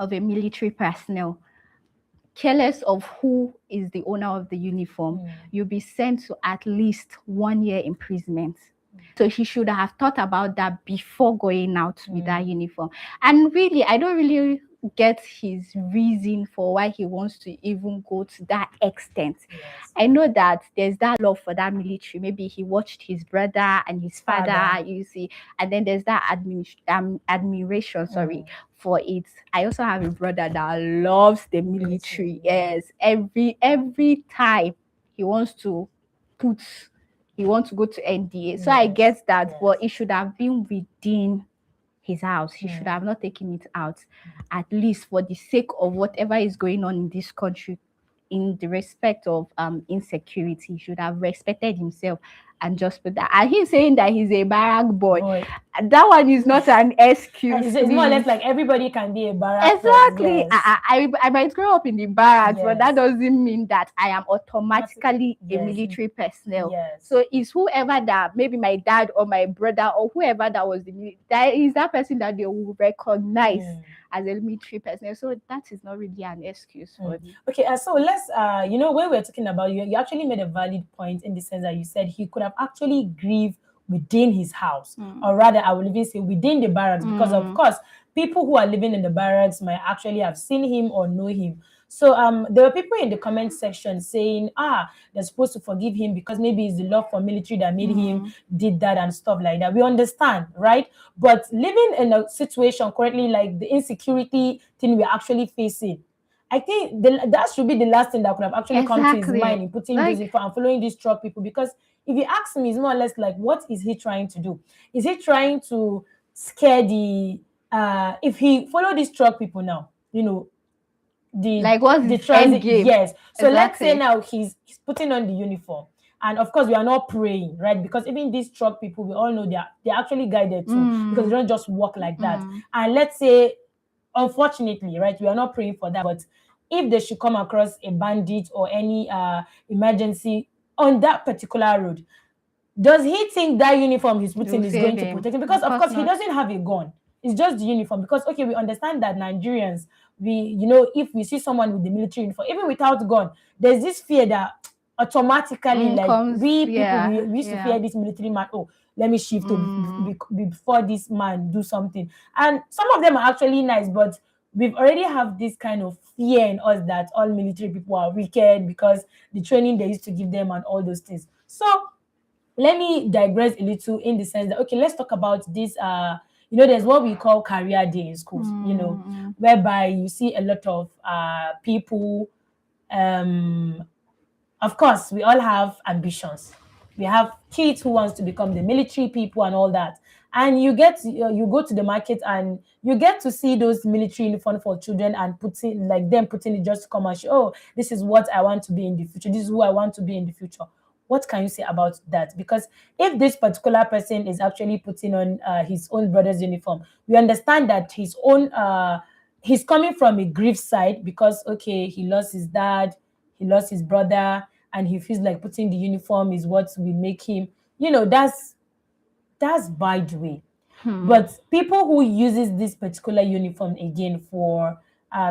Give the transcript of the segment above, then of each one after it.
of a military personnel, careless of who is the owner of the uniform, you'll be sent to at least 1 year imprisonment. So he should have thought about that before going out with that uniform. And really, I don't really get his reason for why he wants to even go to that extent. I know that there's that love for that military. Maybe he watched his brother and his father, you see, and then there's that admiration, for it. I also have a brother that loves the military. Yes, every time he wants to put he wants to go to NDA. So I guess that, but it should have been within his house. He should have not taken it out, at least for the sake of whatever is going on in this country, in the respect of insecurity. He should have respected himself and just put that. And he's saying that he's a barrack boy. That one is not an excuse. It's more or less like everybody can be a barrack. Exactly. I might grow up in the barracks, but that doesn't mean that I am automatically a military personnel. So it's whoever that, maybe my dad or my brother or whoever that was that is that person that they will recognize as a military personnel. So that is not really an excuse for me. Okay, so let's when we're talking about you actually made a valid point in the sense that you said he could have actually grieved within his house, or rather I would even say within the barracks, because of course people who are living in the barracks might actually have seen him or know him. So there were people in the comment section saying, they're supposed to forgive him because maybe it's the love for military that made him did that and stuff like that. We understand, right? But living in a situation currently like the insecurity thing we're actually facing, I think that should be the last thing that could have actually come to his mind in putting this and following these truck people. Because if you ask me, it's more or less like, what is he trying to do? Is he trying to scare the if he follow these truck people now, what's the transit? Yes. So let's say now he's putting on the uniform. And of course, we are not praying, right? Because even these truck people, we all know they're actually guided too, because they don't just walk like that. And let's say, unfortunately, right, we are not praying for that, but if they should come across a bandit or any emergency on that particular road, does he think that uniform he's putting is going to protect him? Because of course he doesn't have a gun. It's just the uniform. Because okay, we understand that Nigerians, if we see someone with the military uniform, even without gun, there's this fear that automatically we used to fear this military man. Oh, let me shift before this man do something. And some of them are actually nice, but we've already have this kind of fear in us that all military people are wicked because the training they used to give them and all those things. So let me digress a little in the sense that, okay, let's talk about this. There's what we call career day in schools, whereby you see a lot of people. Of course, we all have ambitions. We have kids who wants to become the military people and all that. And you go to the market and you get to see those military uniform for children and putting it just to come and show, oh, this is what I want to be in the future. This is who I want to be in the future. What can you say about that? Because if this particular person is actually putting on his own brother's uniform, we understand that his own he's coming from a grief side because, okay, he lost his dad, he lost his brother, and he feels like putting the uniform is what will make him, that's by the way. But people who uses this particular uniform again for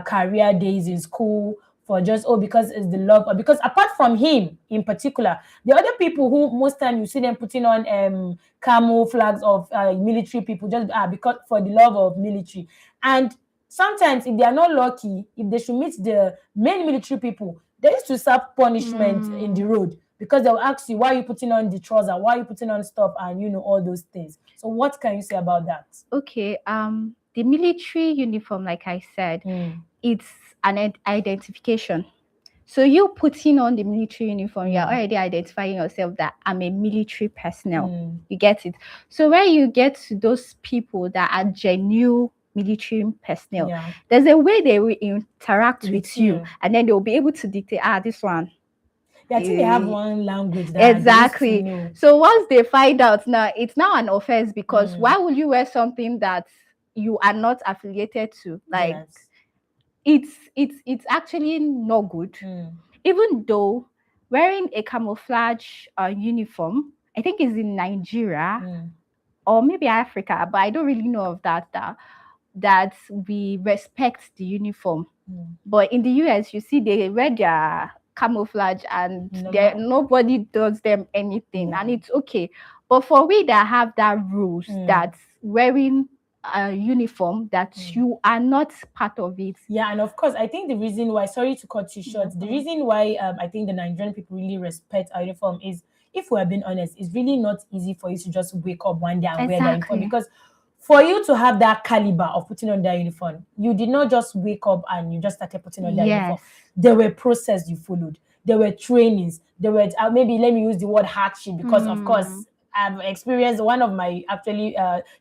career days in school, for just, because it's the love, or because apart from him in particular, the other people who most time you see them putting on camo flags of military people just because for the love of military. And sometimes if they are not lucky, if they should meet the main military people, they used to serve punishment in the road, because they'll ask you, why are you putting on the trouser? Why are you putting on stuff? And all those things. So what can you say about that? Okay. The military uniform, like I said, it's an identification. So you putting on the military uniform, you're already identifying yourself that I'm a military personnel. You get it? So when you get to those people that are genuine military personnel, there's a way they will interact with you, and then they'll be able to dictate, this one. I think they have one language that exactly. So once they find out, now it's now an offense, because why would you wear something that you are not affiliated to? It's actually not good. Even though wearing a camouflage uniform, I think is in Nigeria or maybe Africa, but I don't really know of that. that we respect the uniform. Mm. But in the US, you see they wear their camouflage and nobody does them anything, and it's okay. But for we that have that rules, that wearing a uniform, that you are not part of it. Yeah, and of course, I think the reason why, sorry to cut you short, the reason why I think the Nigerian people really respect our uniform is, if we're being honest, it's really not easy for you to just wake up one day and wear that uniform, because for you to have that caliber of putting on that uniform, you did not just wake up and you just started putting on that uniform. There were processes you followed. There were trainings. There were, maybe let me use the word hardship, because of course, I've experienced, one of my actually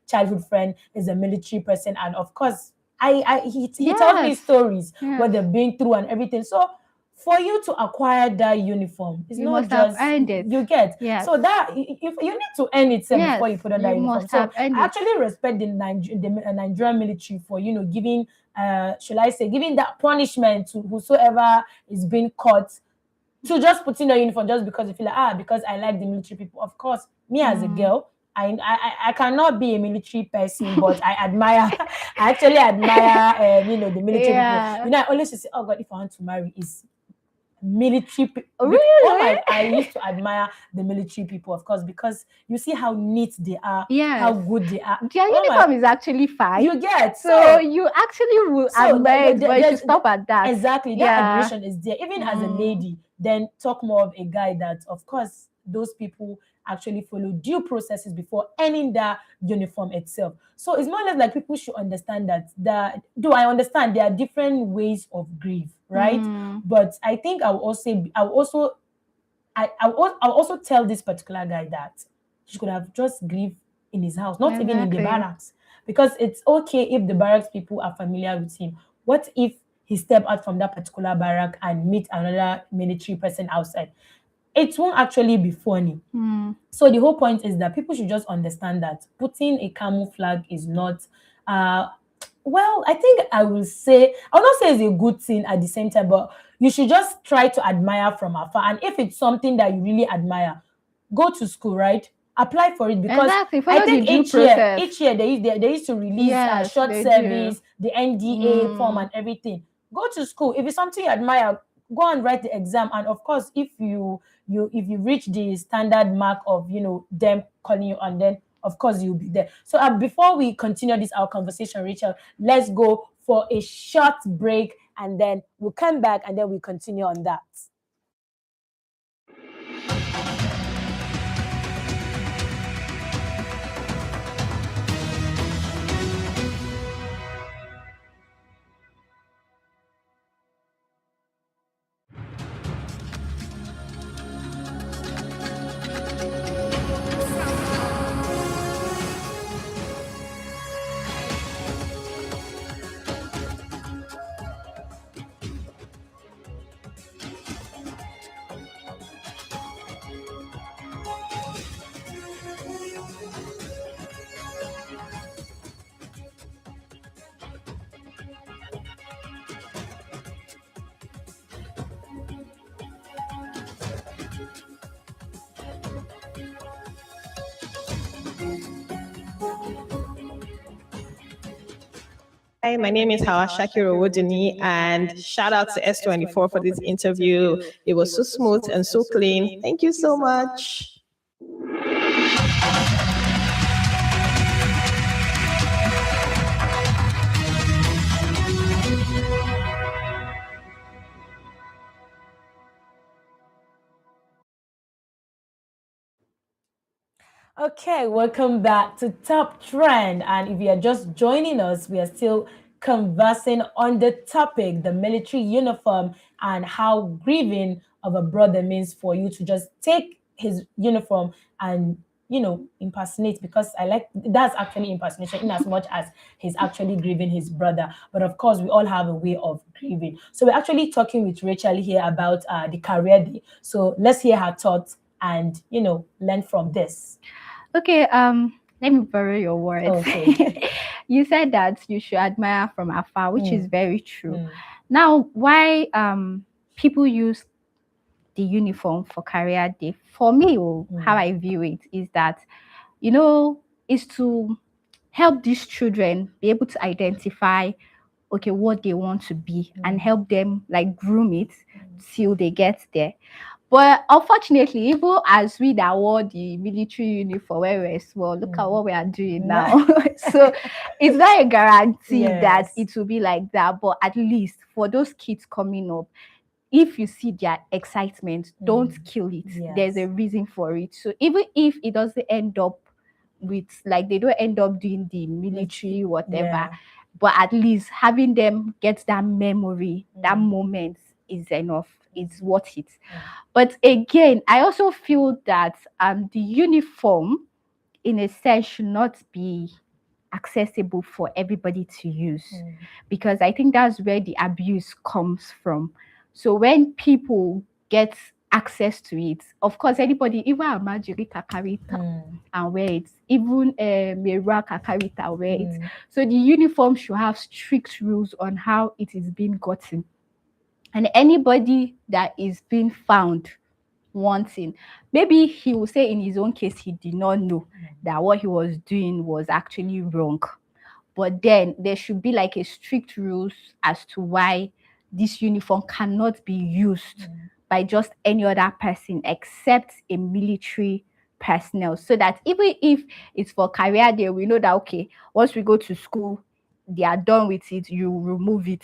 childhood friend is a military person, and of course, he tells me stories what they've been through and everything. So for you to acquire that uniform, it's not just earned it. You get so that if you need to earn it before you put on that uniform. So I actually respect the Nigerian military for giving shall I say giving that punishment to whosoever is being caught to just put in the uniform just because you feel like because I like the military people. Of course, me as a girl, I cannot be a military person, but I actually admire the military people. I always say, oh God, if I want to marry, is military people. Really? I used to admire the military people, of course, because you see how neat they are, how good they are. Their uniform is actually fine. You get so you actually will admire it, but you should stop at that. Exactly, that admiration is there. Even as a lady, then talk more of a guy that, of course, those people actually follow due processes before earning that uniform itself. So it's more or less like people should understand that do I understand there are different ways of grief, right? But I think I'll also tell this particular guy that he could have just grieved in his house, not even in the barracks, because it's okay if the barracks people are familiar with him. What if he step out from that particular barrack and meet another military person outside? It won't actually be funny. So the whole point is that people should just understand that putting a camouflage is not well, I think I will not say it's a good thing at the same time, but you should just try to admire from afar. And if it's something that you really admire, go to school, right? Apply for it, because I think each year they used to release short service, the NDA form and everything. Go to school. If it's something you admire, go and write the exam. And of course, if you reach the standard mark of them calling you, and then of course you'll be there. So before we continue our conversation, Rachel, let's go for a short break, and then we'll come back and then we'll continue on that. Hi, my name is Hawa Shakiro Wodini, and shout out to S24 for this interview. It was so smooth and so clean. Thank you so much. Okay, welcome back to Top Trend. And if you are just joining us, we are still conversing on the topic, the military uniform, and how grieving of a brother means for you to just take his uniform and impersonate, because that's actually impersonation in as much as he's actually grieving his brother. But of course, we all have a way of grieving. So we're actually talking with Rachel here about the career day. So let's hear her thoughts and learn from this. Okay, let me borrow your words. Okay. You said that you should admire from afar, which is very true. Now, why people use the uniform for career day, for me, how I view it is that, is to help these children be able to identify, okay, what they want to be, and help them like groom it till they get there. But unfortunately, even as we that wore the military uniform when we were small, look at what we are doing now. So it's not a guarantee that Yes. it will be like that. But at least for those kids coming up, if you see their excitement, don't kill it. There's a Yes. reason for it. So even if it doesn't end up with, like, they don't end up doing the military, whatever, Yeah. but at least having them get that memory, that moment is enough. It's worth it. But again, I also feel that the uniform, in a sense, should not be accessible for everybody to use, because I think that's where the abuse comes from. So when people get access to it, of course, anybody, even a Marjorie can carry it and wear it, even Mira can carry it and wear it. So the uniform should have strict rules on how it is being gotten. And anybody that is being found wanting, maybe he will say in his own case he did not know that what he was doing was actually wrong. But then there should be like a strict rules as to why this uniform cannot be used by just any other person except a military personnel, so that even if it's for career day, we know that, okay, once we go to school, they are done with it, you remove it.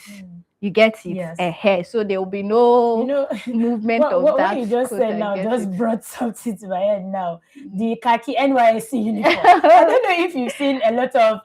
You get it? Yes. So there will be no You know, movement of what that. you just code, said I now get just it. brought something to my head now. The khaki NYSC uniform. I don't know if you've seen a lot of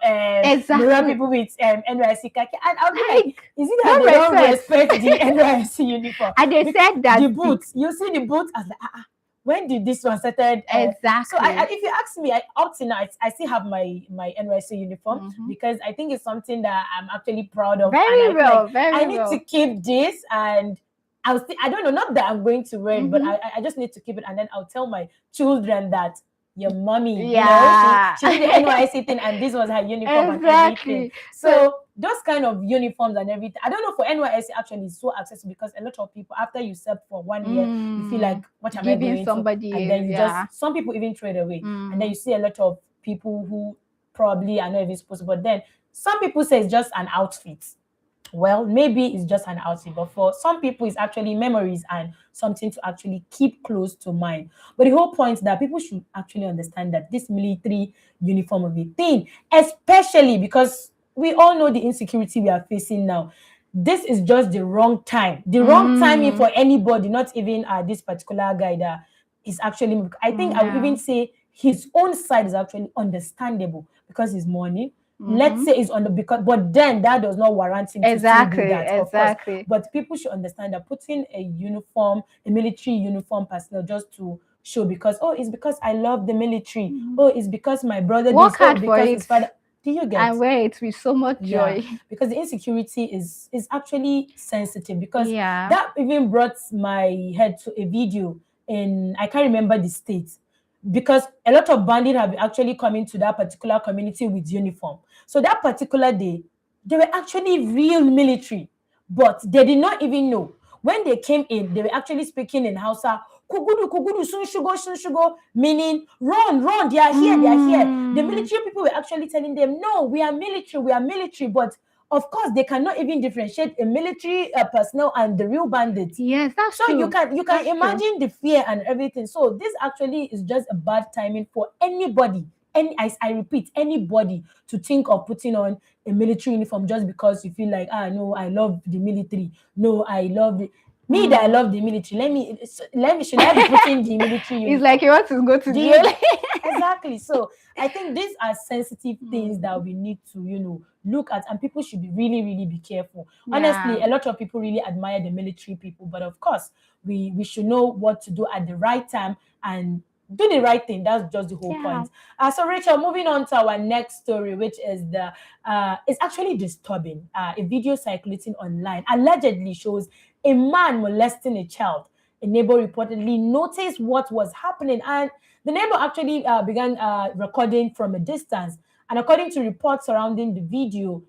Mura people with NYSC khaki, and I'll be like, is it that no they don't respect. respect the NYSC uniform? And they said that the boots, you see the boots, as like, when did this one started? exactly. So if you ask me, up to now, I still have my NYSC uniform because I think it's something that I'm actually proud of. Very and well, like, very I need well. to keep this, and I'll still, I don't know, not that I'm going to wear it, but I just need to keep it, and then I'll tell my children that your mommy, Yeah. she did the NYSC thing, and this was her uniform and everything. So those kind of uniforms and everything, I don't know, for NYSC actually is so accessible, because a lot of people, after you serve for 1 year, you feel like, what am I giving going somebody to? And then you yeah. just, some people even trade away. And then you see a lot of people who probably are not even supposed to, but then some people say it's just an outfit. Well, maybe it's just an outfit, but for some people, it's actually memories and something to actually keep close to mind. But the whole point is that people should actually understand that this military uniform of a thing, especially because we all know the insecurity we are facing now. This is just the wrong time, the wrong timing for anybody, not even this particular guy that is actually, I think I would even say his own side is actually understandable because he's mourning. Let's say it's on the, because, but then that does not warrant him to still do that, of course. But people should understand that putting a uniform, a military uniform personnel, just to show, because, oh, it's because I love the military. Oh, it's because my brother work did, hard oh, for because it. his father. Do you get? I wear it with so much joy. Because the insecurity is actually sensitive, because Yeah. that even brought my head to a video in, I can't remember the state, because a lot of bandits have actually come into that particular community with uniform. So that particular day, they were actually real military, but they did not even know. When they came in, they were actually speaking in Hausa, Kugudu, Kugudu, sun shugo, meaning run, run, they are here, they are here. The military people were actually telling them, no, we are military, but of course, they cannot even differentiate a military personnel and the real bandits. Yes, that's so true. you can imagine the fear and everything. So this actually is just a bad timing for anybody. And I repeat, anybody to think of putting on a military uniform just because you feel like, no, I love the military. No, I love the me that I love the military. Let me should I be putting the military uniform? It's like you want to go to jail. Exactly. So I think these are sensitive things that we need to, look at, and people should be really, really be careful. Honestly, a lot of people really admire the military people, but of course, we should know what to do at the right time and do the right thing. That's just the whole point. So Rachel, moving on to our next story, which is it's actually disturbing. A video circulating online allegedly shows a man molesting a child. A neighbor reportedly noticed what was happening, and the neighbor actually began recording from a distance. And according to reports surrounding the video,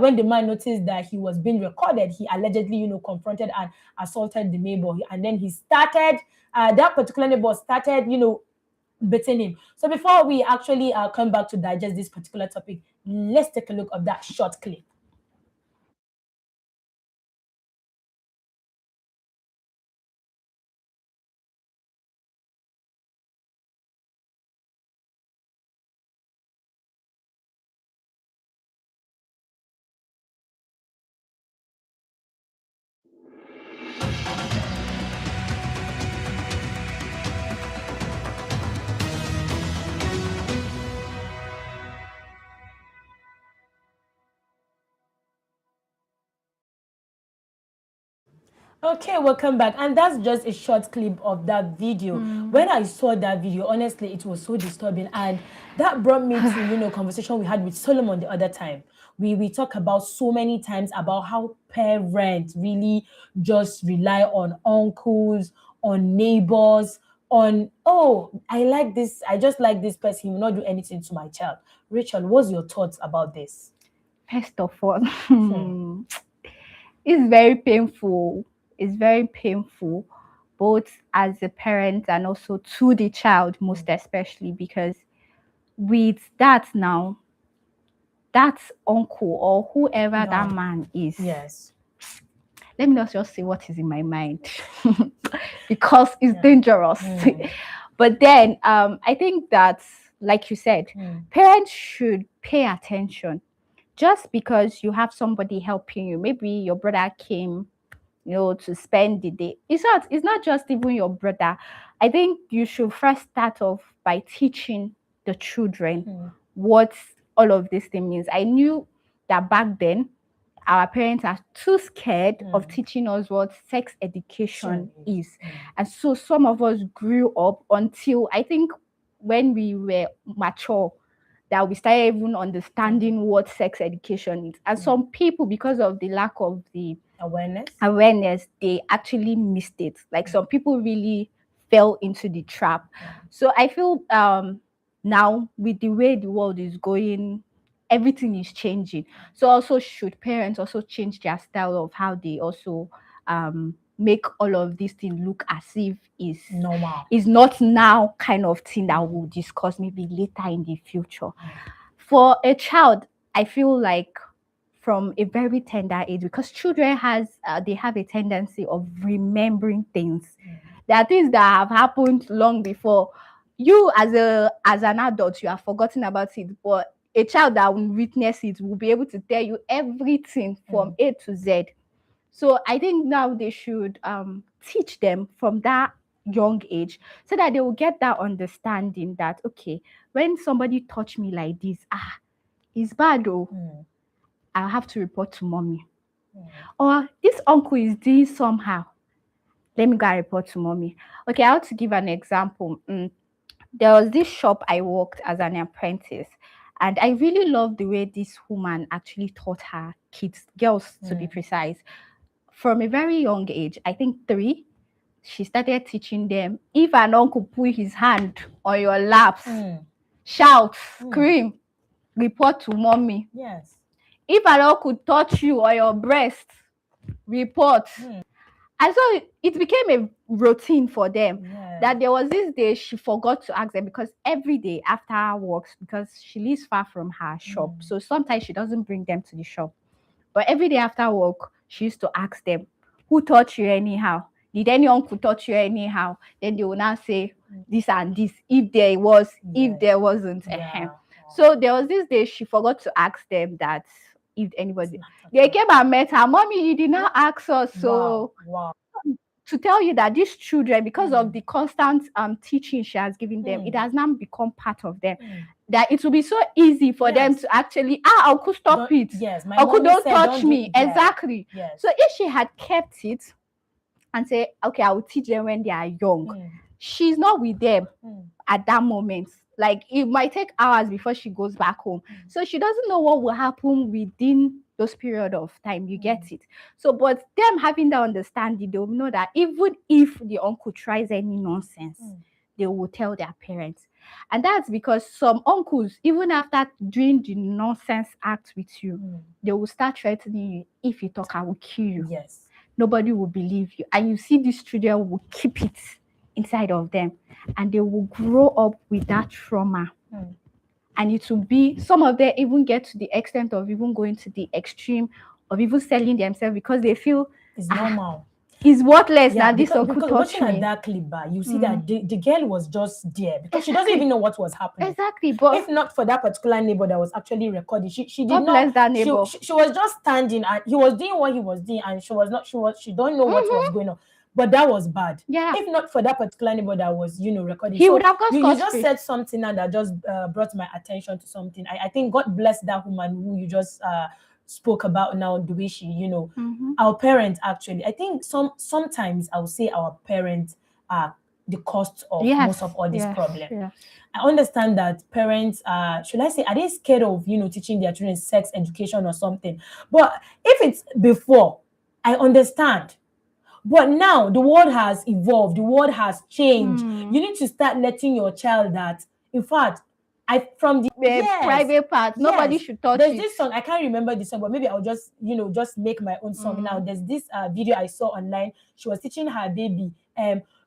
when the man noticed that he was being recorded, he allegedly, confronted and assaulted the neighbor. And then he started, that particular neighbor started, beating him. So before we actually come back to digest this particular topic, Let's take a look at that short clip. Okay, welcome back. And that's just a short clip of that video. When I saw that video, honestly, it was so disturbing. And that brought me to, conversation we had with Solomon the other time. We talk about so many times about how parents really just rely on uncles, on neighbors, on, oh, I like this, I just like this person, he will not do anything to my child. Rachel, what's your thoughts about this? First of all, it's very painful. It's very painful, both as a parent and also to the child, most especially, because with that now, that uncle or whoever that man is, Yes. let me not just say what is in my mind because it's dangerous. But then I think that, like you said, parents should pay attention. Just because you have somebody helping you, maybe your brother came, to spend the day. It's not just even your brother. I think you should first start off by teaching the children what all of this thing means. I knew that back then our parents are too scared of teaching us what sex education is. And so some of us grew up until I think when we were mature, that we started even understanding what sex education is. And some people, because of the lack of the awareness, they actually missed it. Like some people really fell into the trap. So I feel now with the way the world is going, everything is changing. So also should parents also change their style of how they also make all of these things look as if is not now kind of thing that we'll discuss maybe later in the future. For a child, I feel like from a very tender age, because children they have a tendency of remembering things. There are things that have happened long before. You as an adult, you have forgotten about it, but a child that will witness it will be able to tell you everything from A to Z. So I think now they should teach them from that young age so that they will get that understanding that, okay, when somebody touch me like this, it's bad though. I'll have to report to mommy. Or this uncle is doing somehow. Let me go and report to mommy. Okay, I want to give an example. There was this shop I worked as an apprentice. And I really loved the way this woman actually taught her girls to be precise. From a very young age, I think 3, she started teaching them. If an uncle put his hand on your laps, shout, scream, report to mommy. Yes. If an uncle touch you on your breast, report. And so it became a routine for them that there was this day she forgot to ask them, because every day after works, because she lives far from her shop, so sometimes she doesn't bring them to the shop. But every day after work, she used to ask them, who taught you anyhow? Did any uncle touch you anyhow? Then they will now say this and this, if there was, if there wasn't. So there was this day she forgot to ask them that if anybody. They came and met her. Mommy, you did not ask us. So to tell you that these children, because of the constant teaching she has given them, it has now become part of them. That it will be so easy for them to actually, uncle, stop it. Uncle, don't touch me. Exactly. So if she had kept it and say, okay, I will teach them when they are young, she's not with them at that moment. Like it might take hours before she goes back home. So she doesn't know what will happen within those period of time. You get it? So, but them having that understanding, they will know that even if the uncle tries any nonsense, they will tell their parents. And that's because some uncles, even after doing the nonsense act with you, they will start threatening you. If you talk, I will kill you. Nobody will believe you. And you see these children will keep it inside of them, and they will grow up with that trauma. and it will be, some of them even get to the extent of even going to the extreme of even selling themselves because they feel It's normal. It's worthless Yeah, that this because, uncle because touched watching me. at that clip, you see that the girl was just there because she doesn't even know what was happening. Exactly, but if not for that particular neighbor that was actually recording, she did God not. bless that neighbor. She was just standing and he was doing what he was doing, and she don't know what was going on. But that was bad. Yeah. If not for that particular neighbor that was, recording, He would have got you scot just free. said something and that just brought my attention to something. I think God bless that woman who you just spoke about now, the way she, our parents actually. I think sometimes I would say our parents are the cost of most of all these problems. Yes. I understand that parents should I say, are they scared of teaching their children sex education or something? But if it's before, I understand. But now the world has evolved, the world has changed. You need to start letting your child that, in fact, from the private part, nobody should touch There's it. this song, I can't remember the song, but maybe I'll just just make my own song now. There's this video I saw online. She was teaching her baby,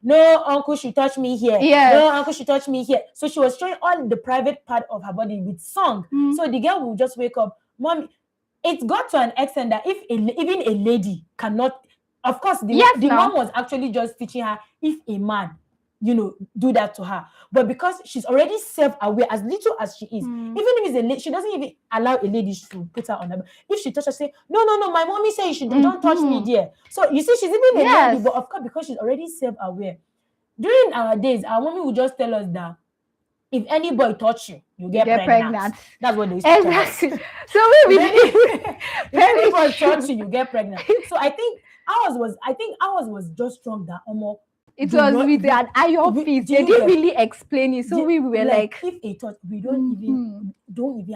no uncle should touch me here. No uncle should touch me here. So she was showing all the private part of her body with song. So the girl will just wake up, Mommy. It got to an extent that if even a lady cannot, of course, the mom was actually just teaching her if a man, do that to her. But because she's already self-aware, as little as she is, even if it's a lady, she doesn't even allow a lady to put her on her. If she touches her, say, no, my mommy says you don't touch me there. So you see, she's even a lady, but of course, because she's already self-aware. During our days, our mommy would just tell us that if any boy touch you, you get pregnant. That's what they used to tell us. So if any boy touch you, you get pregnant. So I think ours was just strong that almost. It was with an iron fist. They didn't really explain it. So we were like if a touch, we don't even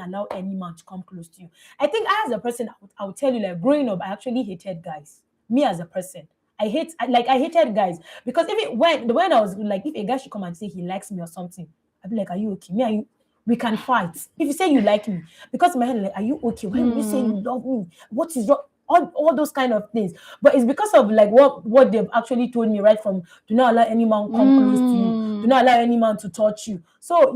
allow any man to come close to you. I think as a person, I would tell you, like, growing up, I actually hated guys. Me as a person, I hated guys because when I was like, if a guy should come and say he likes me or something, I'd be like, are you okay? We can fight. If you say you like me, because in my head, like, are you okay? Why would you say you love me? What is wrong? All those kind of things. But it's because of like what they've actually told me right from, do not allow any man come close to you. Do not allow any man to touch you. So,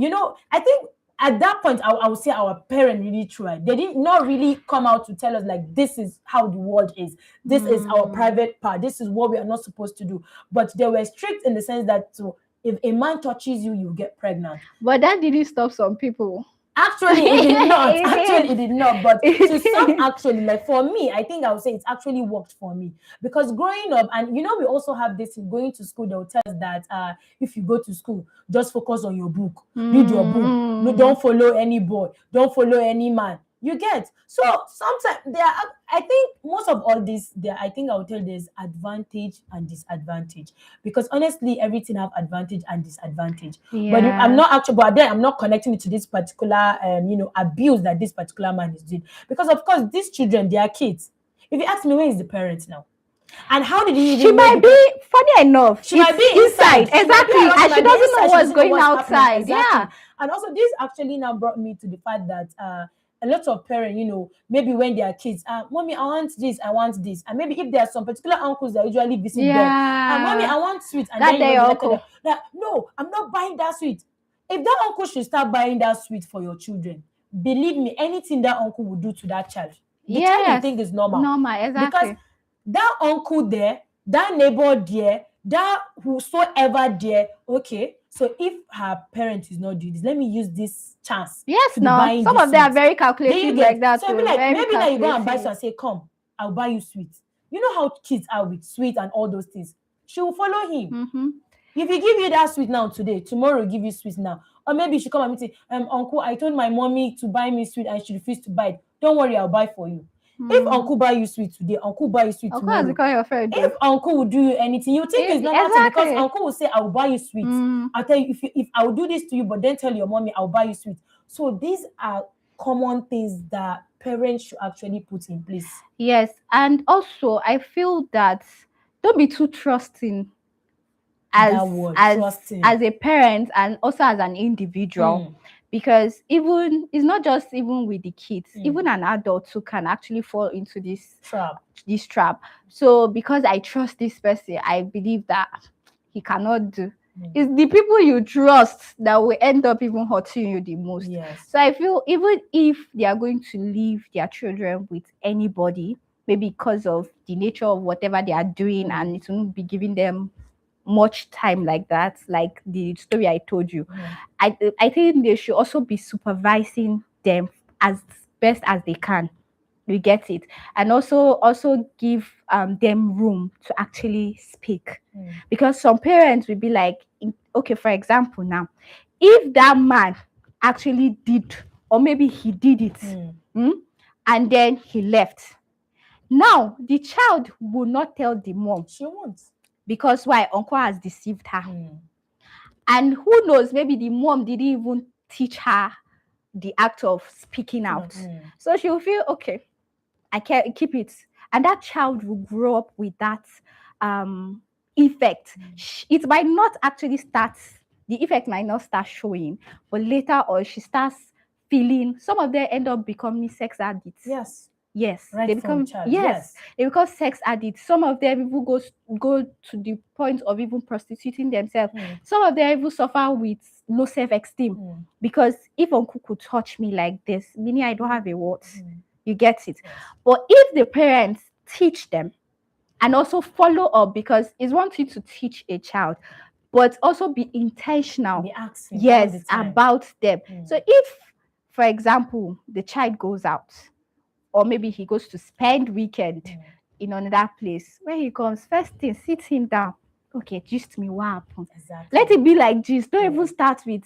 I think at that point, I would say our parents really tried. They did not really come out to tell us like, this is how the world is. This is our private part. This is what we are not supposed to do. But they were strict in the sense that if a man touches you, you get pregnant. But that didn't stop some people. Actually, it did not. It did not. But to some, actually, like for me, I think I would say it actually worked for me. Because growing up, and we also have this, going to school, they'll tell us that if you go to school, just focus on your book. Read your book. No, don't follow any boy. Don't follow any man. You get. So sometimes I think most of all this, I think I would tell there's advantage and disadvantage. Because honestly, everything have advantage and disadvantage. Yeah. But I'm not connecting it to this particular abuse that this particular man is doing. Because of course, these children, they are kids. If you ask me, where is the parent now? And how did he even She might be, funny enough, she might be inside. Exactly. And she doesn't know what's going outside. Exactly. Yeah. And also this actually now brought me to the fact that a lot of parents, maybe when they are kids, Mommy, I want this, and maybe if there are some particular uncles that usually visit them, Mommy, I want sweet, and that then uncle. No, I'm not buying that sweet. If that uncle should start buying that sweet for your children, believe me, anything that uncle will do to that child, the child will think is normal. Normal, exactly. Because that uncle there, that neighbor there, that whosoever there, okay, so if her parent is not doing this, let me use this chance. Yes, no. Some of them are very calculative like that. So maybe now you go and buy some and say, come, I'll buy you sweet. You know how kids are with sweet and all those things. She will follow him. If he give you that sweet now today, tomorrow give you sweet now. Or maybe she come and say, Uncle, I told my mommy to buy me sweet and she refused to buy it. Don't worry, I'll buy for you. If uncle buy you sweet today, uncle buy you sweet tomorrow. Your friend, if uncle will do you anything, you think it's not because uncle will say, I'll buy you sweet. I'll tell you, if I will do this to you, but then tell your mommy, I'll buy you sweet. So these are common things that parents should actually put in place. Yes. And also, I feel that don't be too trusting as a parent and also as an individual. Because even it's not just even with the kids, even an adult who can actually fall into this trap. So because I trust this person, I believe that he cannot do It's the people you trust that will end up even hurting you the most. Yes. So I feel even if they are going to leave their children with anybody, maybe because of the nature of whatever they are doing, and it won't be giving them much time like that, like the story I told you. I think they should also be supervising them as best as they can. You get it? And also give them room to actually speak. Because some parents will be like, okay, for example, now, if that man actually did, or maybe he did it, and then he left, now the child will not tell the mom. She won't. Because why? Uncle has deceived her. And who knows, maybe the mom didn't even teach her the act of speaking out. So she'll feel, okay, I can't keep it. And that child will grow up with that effect. It might not actually start, the effect might not start showing, but later on she starts feeling, some of them end up becoming sex addicts. Yes, right, they become yes, they become sex addicts. Some of them even go to the point of even prostituting themselves. Some of them even suffer with low self-esteem because if uncle could touch me like this, meaning I don't have a what. You get it? But if the parents teach them and also follow up, because it's one thing to teach a child, but also be intentional. Be asking yes, about them. So if, for example, the child goes out, or maybe he goes to spend weekend in another place, when he comes, first thing, sit him down. Okay, gist me what happened. Let it be like gist. Don't even start with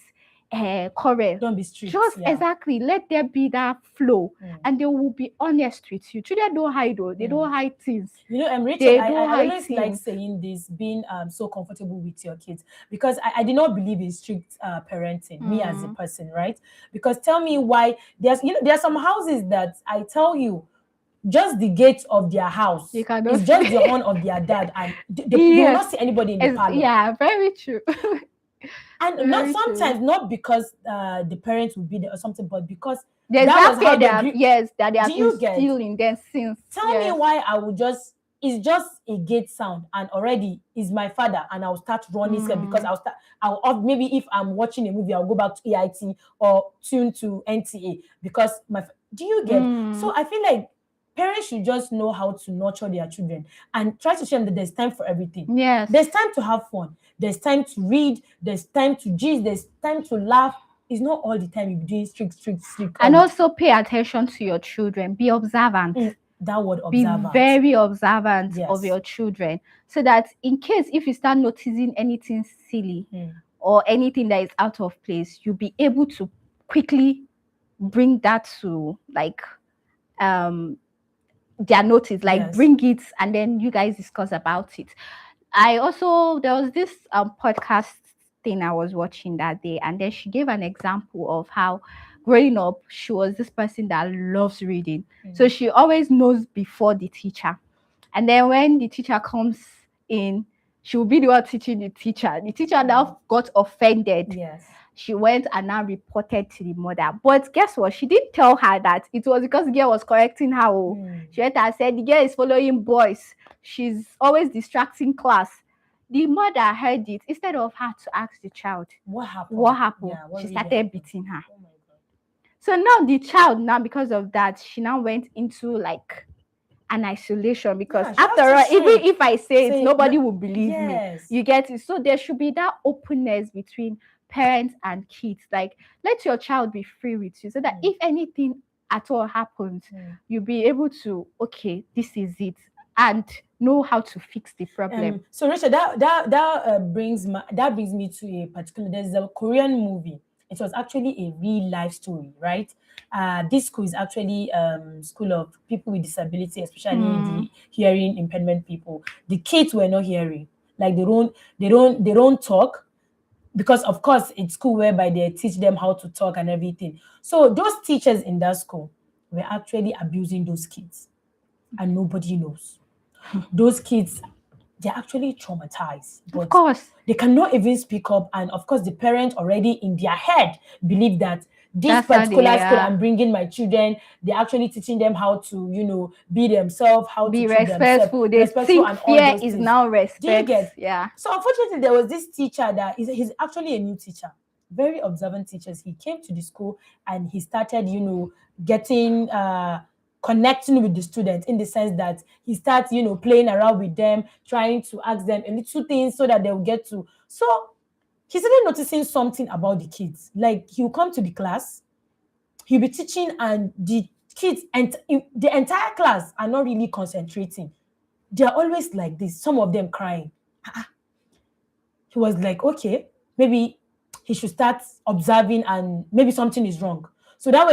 quarrel. Don't be strict. Just exactly. Let there be that flow, and they will be honest with you. Children don't hide, though. They don't hide things. You know, Rachel, I always like saying this, being so comfortable with your kids, because I did not believe in strict parenting, me as a person, right? Because tell me why there are some houses that I tell you, just the gate of their house is just the horn of their dad, and they will not see anybody in the parlor. Yeah, very true. And not sometimes not because the parents will be there or something, but because that was how that they are still in their sins. Tell me why I will just, it's just a gate sound and already is my father, and I'll start running because I'll maybe if I'm watching a movie, I'll go back to AIT or tune to NTA because do you get? So I feel like parents should just know how to nurture their children and try to show them that there's time for everything. Yes. There's time to have fun. There's time to read. There's time to gist. There's time to laugh. It's not all the time you're doing strict. And also pay attention to your children. Be observant. That word observant. Be very observant of your children. So that in case if you start noticing anything silly or anything that is out of place, you'll be able to quickly bring that to their notice, bring it, and then you guys discuss about it. There was this podcast thing I was watching that day, and then she gave an example of how growing up, she was this person that loves reading. So she always knows before the teacher. And then when the teacher comes in, she will be the one teaching the teacher. The teacher now got offended. Yes. She went and now reported to the mother. But guess what? She didn't tell her that it was because the girl was correcting her. She went and said, the girl is following boys. She's always distracting class. The mother heard it. Instead of her to ask the child, what happened? Yeah, she started beating her. Oh my God. So now the child, because of that, she now went into an isolation, because after all, even if I say it, nobody will believe me. You get it? So there should be that openness between parents and kids. Let your child be free with you, so that if anything at all happens, you'll be able to, okay, this is it, and know how to fix the problem. So Rachel, that brings me to a particular, there's a Korean movie. It was actually a real life story, right? This school is actually school of people with disability, especially the hearing impairment people. The kids were not hearing, they don't talk, because of course it's school whereby they teach them how to talk and everything. So those teachers in that school were actually abusing those kids, and nobody knows. Those kids, they're actually traumatized, but of course they cannot even speak up. And of course, the parents already in their head believe that this That's how particular they school are. I'm bringing my children, they're actually teaching them how to, be themselves, how Be to treat respectful. themselves, They respectful, think and all fear those is things. now Do you respect. get? Yeah. So unfortunately, there was this teacher that he's actually a new teacher, very observant teachers. He came to the school and he started, getting connecting with the students, in the sense that he starts, playing around with them, trying to ask them a little things so that they'll get to. So he started noticing something about the kids. Like, he'll come to the class, he'll be teaching, and the kids and the entire class are not really concentrating. They're always like this, some of them crying. He was like, okay, maybe he should start observing and maybe something is wrong. So that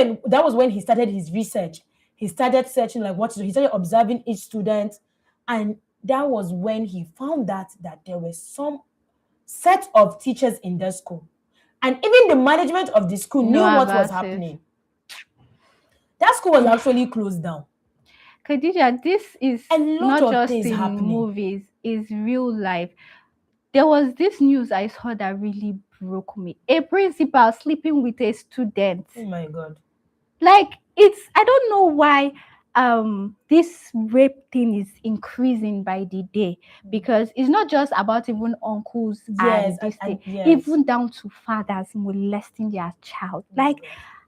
was when he started his research. He started searching, like, he started observing each student, and that was when he found that there were some set of teachers in the school, and even the management of the school knew Know what was about it. happening. That school was actually closed down. Khadija, this is A lot not of just things in happening. movies, it's real life. There was this news I saw that really broke me. A principal sleeping with a student. Oh my God. Like, I don't know why this rape thing is increasing by the day, because it's not just about even uncles Yes, and this thing, yes. even down to fathers molesting their child. Like,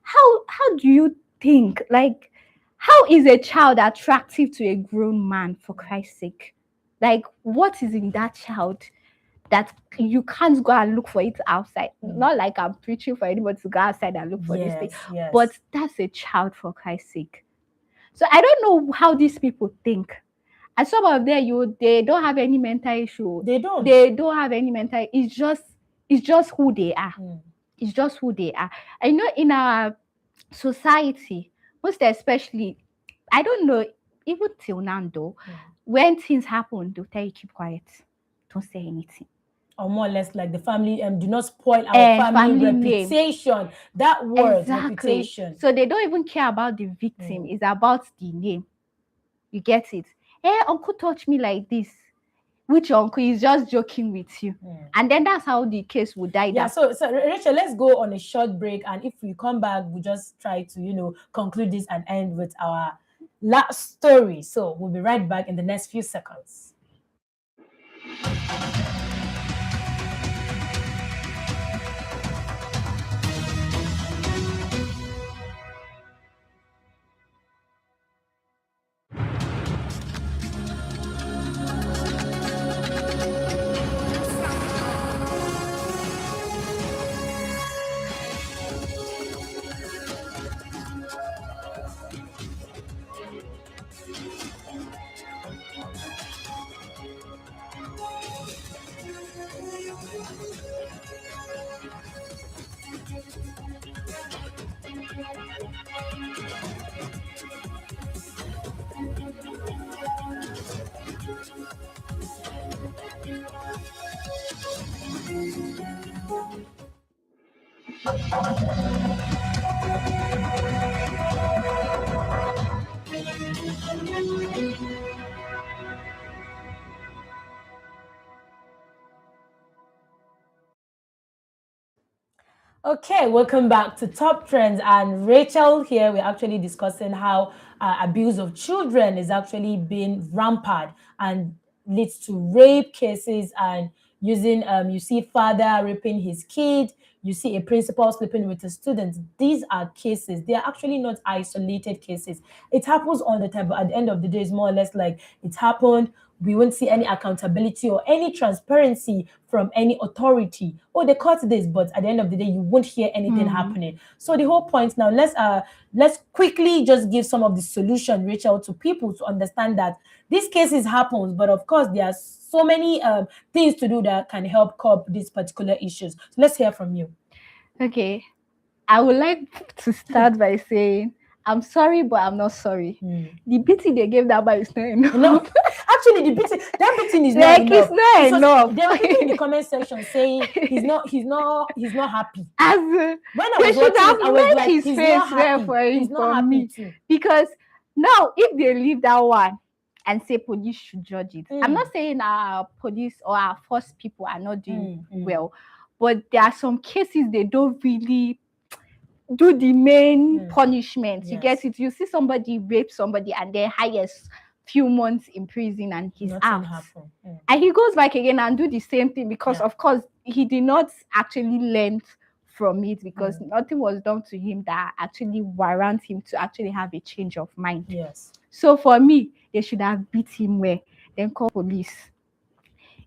how do you think, like, how is a child attractive to a grown man, for Christ's sake? Like, what is in that child that you can't go and look for it outside? Not like I'm preaching for anybody to go outside and look for this thing, Yes. but that's a child, for Christ's sake. So I don't know how these people think. And some of them, they don't have any mental issue. They don't. They don't have any mental. It's just who they are. It's just who they are. I know in our society, most especially, I don't know, even till now though, when things happen, they'll tell you keep quiet, don't say anything. Or more or less like the family, do not spoil our family reputation. name. That word, Exactly. reputation. So they don't even care about the victim. It's about the name. You get it? Hey, uncle touched me like this. Which uncle is just joking with you? And then that's how the case would die. Yeah, so Rachel, let's go on a short break, and if we come back, we'll just try to, conclude this and end with our last story. So we'll be right back in the next few seconds. Okay, welcome back to Top Trends, and Rachel here. We're actually discussing how abuse of children is actually being rampant and leads to rape cases, and using you see father raping his kid, you see a principal sleeping with a student. These are cases. They are actually not isolated cases. It happens all the time, but at the end of the day, it's more or less like it happened. We won't see any accountability or any transparency from any authority. Oh, they caught this, but at the end of the day, you won't hear anything happening. So the whole point now, let's quickly just give some of the solution, Rachel, to people to understand that these cases happen, but of course there are so many things to do that can help curb these particular issues. So let's hear from you. Okay, I would like to start by saying, I'm sorry, but I'm not sorry. The beating they gave that boy is not enough. No, actually, that beating is like, not enough. It's not enough. They were in the comment section saying he's not happy. As when I was watching it, I was like, his he's face not happy. for He's not happy me too. Because now, if they leave that one and say police should judge it, I'm not saying our police or our force people are not doing well, but there are some cases they don't really. do the main Mm. punishment. You Yes. get it. You see somebody rape somebody and their highest few months in prison and he's Nothing out. happened. Mm. And he goes back again and do the same thing because Yeah. of course he did not actually learn from it because Mm. nothing was done to him that actually warrant him to actually have a change of mind. Yes. So for me, they should have beat him where, then call police.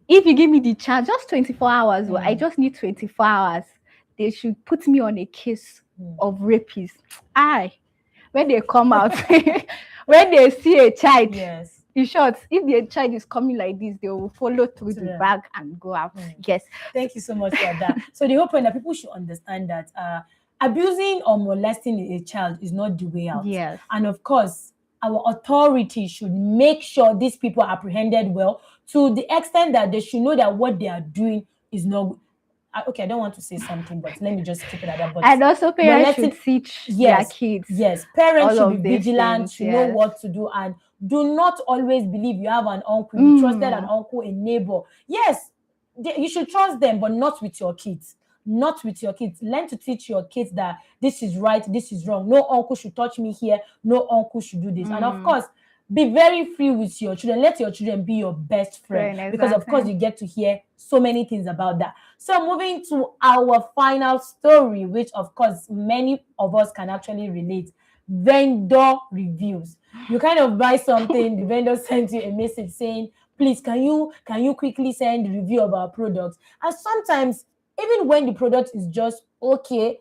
If you give me the chance, just 24 hours, I just need 24 hours. They should put me on a case of rapists. When they come out, when they see a child, Yes. in short, if the child is coming like this, they will follow through the Yeah. bag and go out. Yes. Thank you so much for that. So the whole point that people should understand that abusing or molesting a child is not the way out. Yes. And of course, our authorities should make sure these people are apprehended well to the extent that they should know that what they are doing is not. Okay, I don't want to say something, but let me just keep it at that. But And also parents molesting- should teach Yes. their kids. Yes, parents all should of be these vigilant, things, should know yes. what to do, and do not always believe you have an uncle, you trusted an Mm. uncle, a neighbor. Yes, you should trust them, but not with your kids. Not with your kids. Learn to teach your kids that this is right, this is wrong. No uncle should touch me here. No uncle should do this. And of course, be very free with your children. Let your children be your best friend. Friend, Because of exactly. course you get to hear so many things about that. So moving to our final story, which of course many of us can actually relate. Vendor reviews. You kind of buy something, the vendor sends you a message saying, please, can you quickly send a review of our products? And sometimes, even when the product is just okay,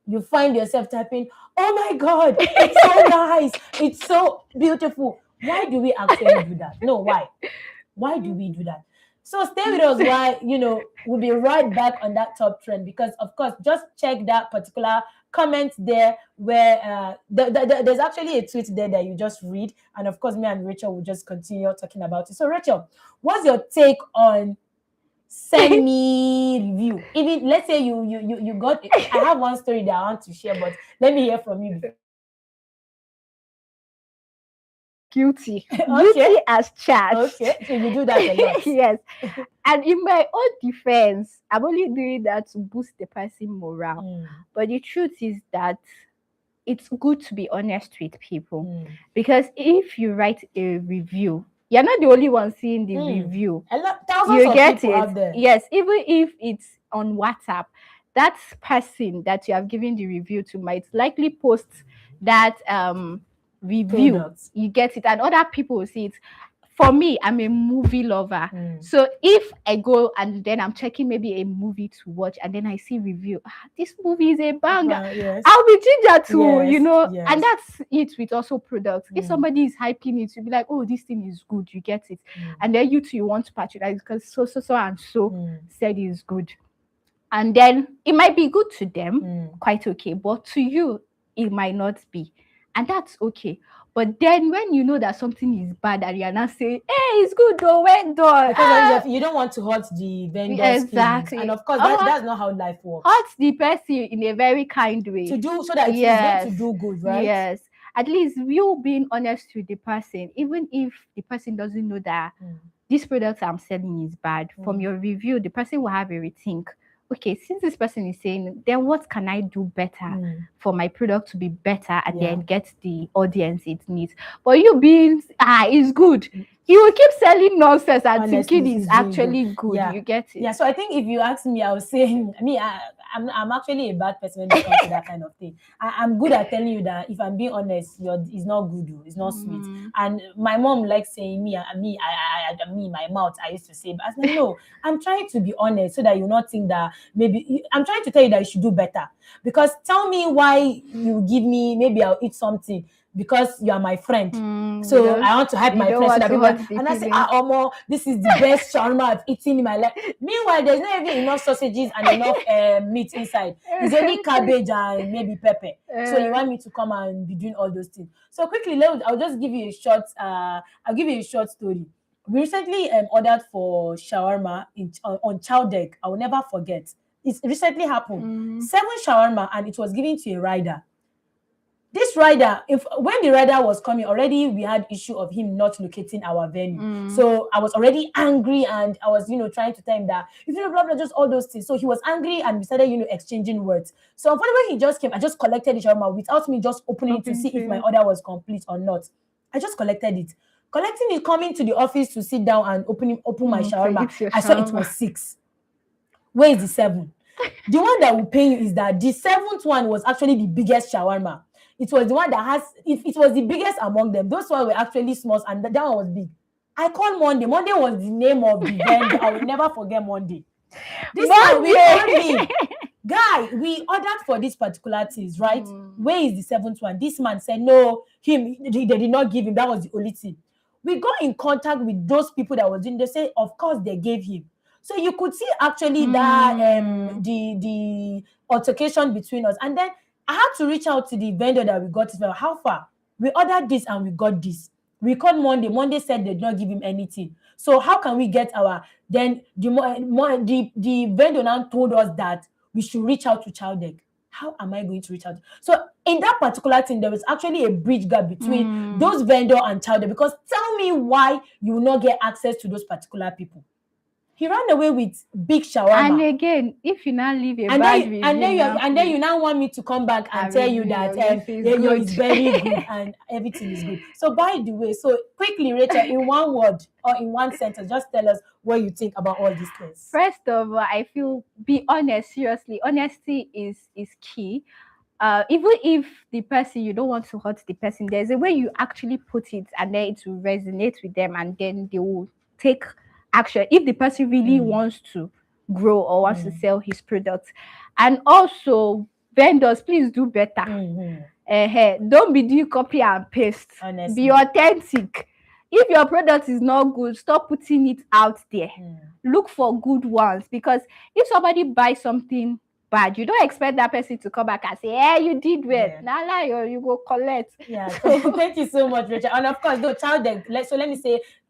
you find yourself typing, oh my God, it's so nice, it's so beautiful. Why do we actually do that? No, why? Why do we do that? So stay with us while, we'll be right back on that top trend because, of course, just check that particular comment there where there's actually a tweet there that you just read. And, of course, me and Rachel will just continue talking about it. So, Rachel, what's your take on semi-review? Even, let's say you got... I have one story that I want to share, but let me hear from you. Guilty. Okay. Guilty as charged. Okay, so you do that a lot. Yes. And in my own defense, I'm only doing that to boost the person morale. But the truth is that it's good to be honest with people. Because if you write a review, you're not the only one seeing the review. Thousands You of get people it? out there. Yes, even if it's on WhatsApp, that person that you have given the review to might likely post that review. Products. You get it, and other people will see it. For me, I'm a movie lover. So if I go and then I'm checking maybe a movie to watch and then I see review, this movie is a banger. Yes. I'll be ginger to, Yes. and that's it with also products. If somebody is hyping it, you'll be like, oh, this thing is good, you get it. And then you too, you want to patronize because so and so said it's good. And then it might be good to them, quite okay, but to you, it might not be. And that's okay. But then when you know that something is bad and you're not saying, hey, it's good though, well done. Because you don't want to hurt the vendor's Exactly. feelings. And of course, that's not how life works. Hurt the person in a very kind way. So that it's going to do good, right? Yes. At least you being honest with the person, even if the person doesn't know that this product I'm selling is bad, from your review, the person will have a rethink. Okay, since this person is saying, then what can I do better for my product to be better and then get the audience it needs? But you being, it's good. You will keep selling nonsense and Honestly, thinking it's actually good. Yeah. You get it? Yeah, so I think if you ask me, I would say, I'm actually a bad person when it comes to that kind of thing. I'm good at telling you that if I'm being honest, it's not good, it's not sweet. And my mom likes saying me, my mouth, I used to say, but I said, no, I'm trying to be honest so that you not think that maybe, I'm trying to tell you that you should do better. Because tell me why you give me, maybe I'll eat something because you are my friend. So I want to hype my friend so that people, and I say, Omo, this is the best shawarma I've eaten in my life. Meanwhile, there's not even enough sausages and enough meat inside. It's only cabbage and maybe pepper. So you want me to come and be doing all those things. So quickly, I'll just give you a short. I'll give you a short story. We recently ordered for shawarma on Chowdeck. I will never forget. It recently happened. 7 shawarma and it was given to a rider. This rider, when the rider was coming, already we had issue of him not locating our venue. So I was already angry, and I was, trying to tell him that if you know blah blah, just all those things. So he was angry, and we started, exchanging words. So unfortunately, when he just came, I just collected the shawarma without me just opening it to see if my order was complete or not. I just collected it. Collecting it, coming to the office to sit down and open my shawarma. I saw it was 6. Where is the 7? The one that will pay you is that the 7th one was actually the biggest shawarma. It was the one that has, it was the biggest among them. Those ones were actually small, and that one was big. I called Monday. Monday was the name of the vendor. I will never forget Monday. This one we called him. Guy, we ordered for these particular things, right? Where is the 7th one? This man said, no, they did not give him. That was the only thing. We got in contact with those people that was in. They say, of course, they gave him. So you could see actually that the altercation between us. And then I had to reach out to the vendor that we got it from. How far? We ordered this and we got this. We called Monday. Monday said they did not give him anything. So how can we get our... Then the vendor now told us that we should reach out to Chowdeck. How am I going to reach out? So in that particular thing, there was actually a bridge gap between those vendor and Chowdeck, because tell me why you will not get access to those particular people. He ran away with big shawarma. And again, if you now leave a and bad then, review, and then you now want me to come back and tell you that it's very good and everything is good. So by the way, so quickly, Rachel, in one word or in one sentence, just tell us what you think about all these things. First of all, I feel, be honest, seriously. Honesty is key. Even if the person, you don't want to hurt the person, there's a way you actually put it, and then it will resonate with them, and then they will take action if the person really wants to grow or wants to sell his products. And also, vendors, please do better. Don't be doing copy and paste. Honestly. Be authentic. If your product is not good, stop putting it out there. Look for good ones, because if somebody buys something bad, you don't expect that person to come back and say, "Hey, you did well." Now you go collect. Yeah. Thank you so much, Rachel. And of course,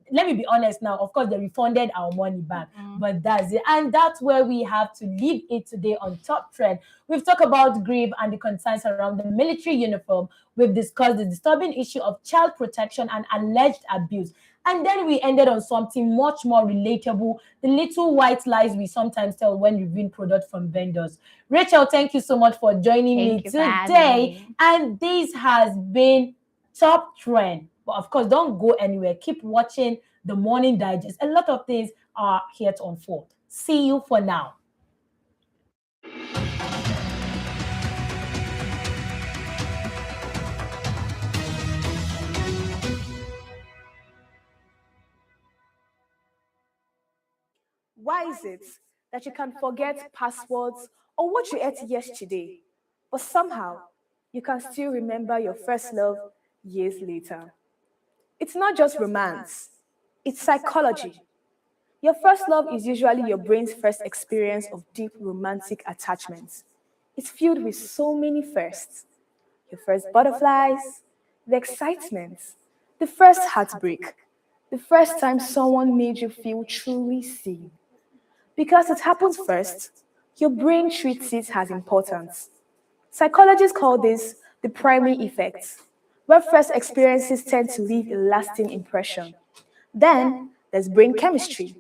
let me be honest now. Of course, they refunded our money back, but that's it. And that's where we have to leave it today on Top Trend. We've talked about grief and the concerns around the military uniform. We've discussed the disturbing issue of child protection and alleged abuse. And then we ended on something much more relatable, the little white lies we sometimes tell when reviewing products from vendors. Rachel, thank you so much for joining me today. And this has been Top Trend. But of course, don't go anywhere. Keep watching the Morning Digest. A lot of things are here to unfold. See you for now. Why is it that you can forget passwords or what you ate yesterday, but somehow you can still remember your first love years later? It's not just romance, it's psychology. Your first love is usually your brain's first experience of deep romantic attachment. It's filled with so many firsts. Your first butterflies, the excitement, the first heartbreak, the first time someone made you feel truly seen. Because it happens first, your brain treats it as important. Psychologists call this the primary effect, where first experiences tend to leave a lasting impression. Then there's brain chemistry.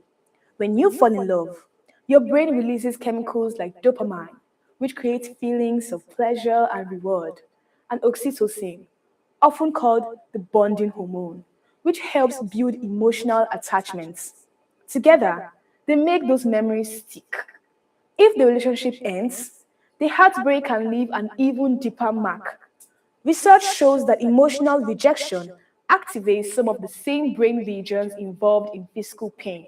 When you fall in love, your brain releases chemicals like dopamine, which creates feelings of pleasure and reward, and oxytocin, often called the bonding hormone, which helps build emotional attachments. Together, they make those memories stick. If the relationship ends, the heartbreak can leave an even deeper mark. Research shows that emotional rejection activates some of the same brain regions involved in physical pain,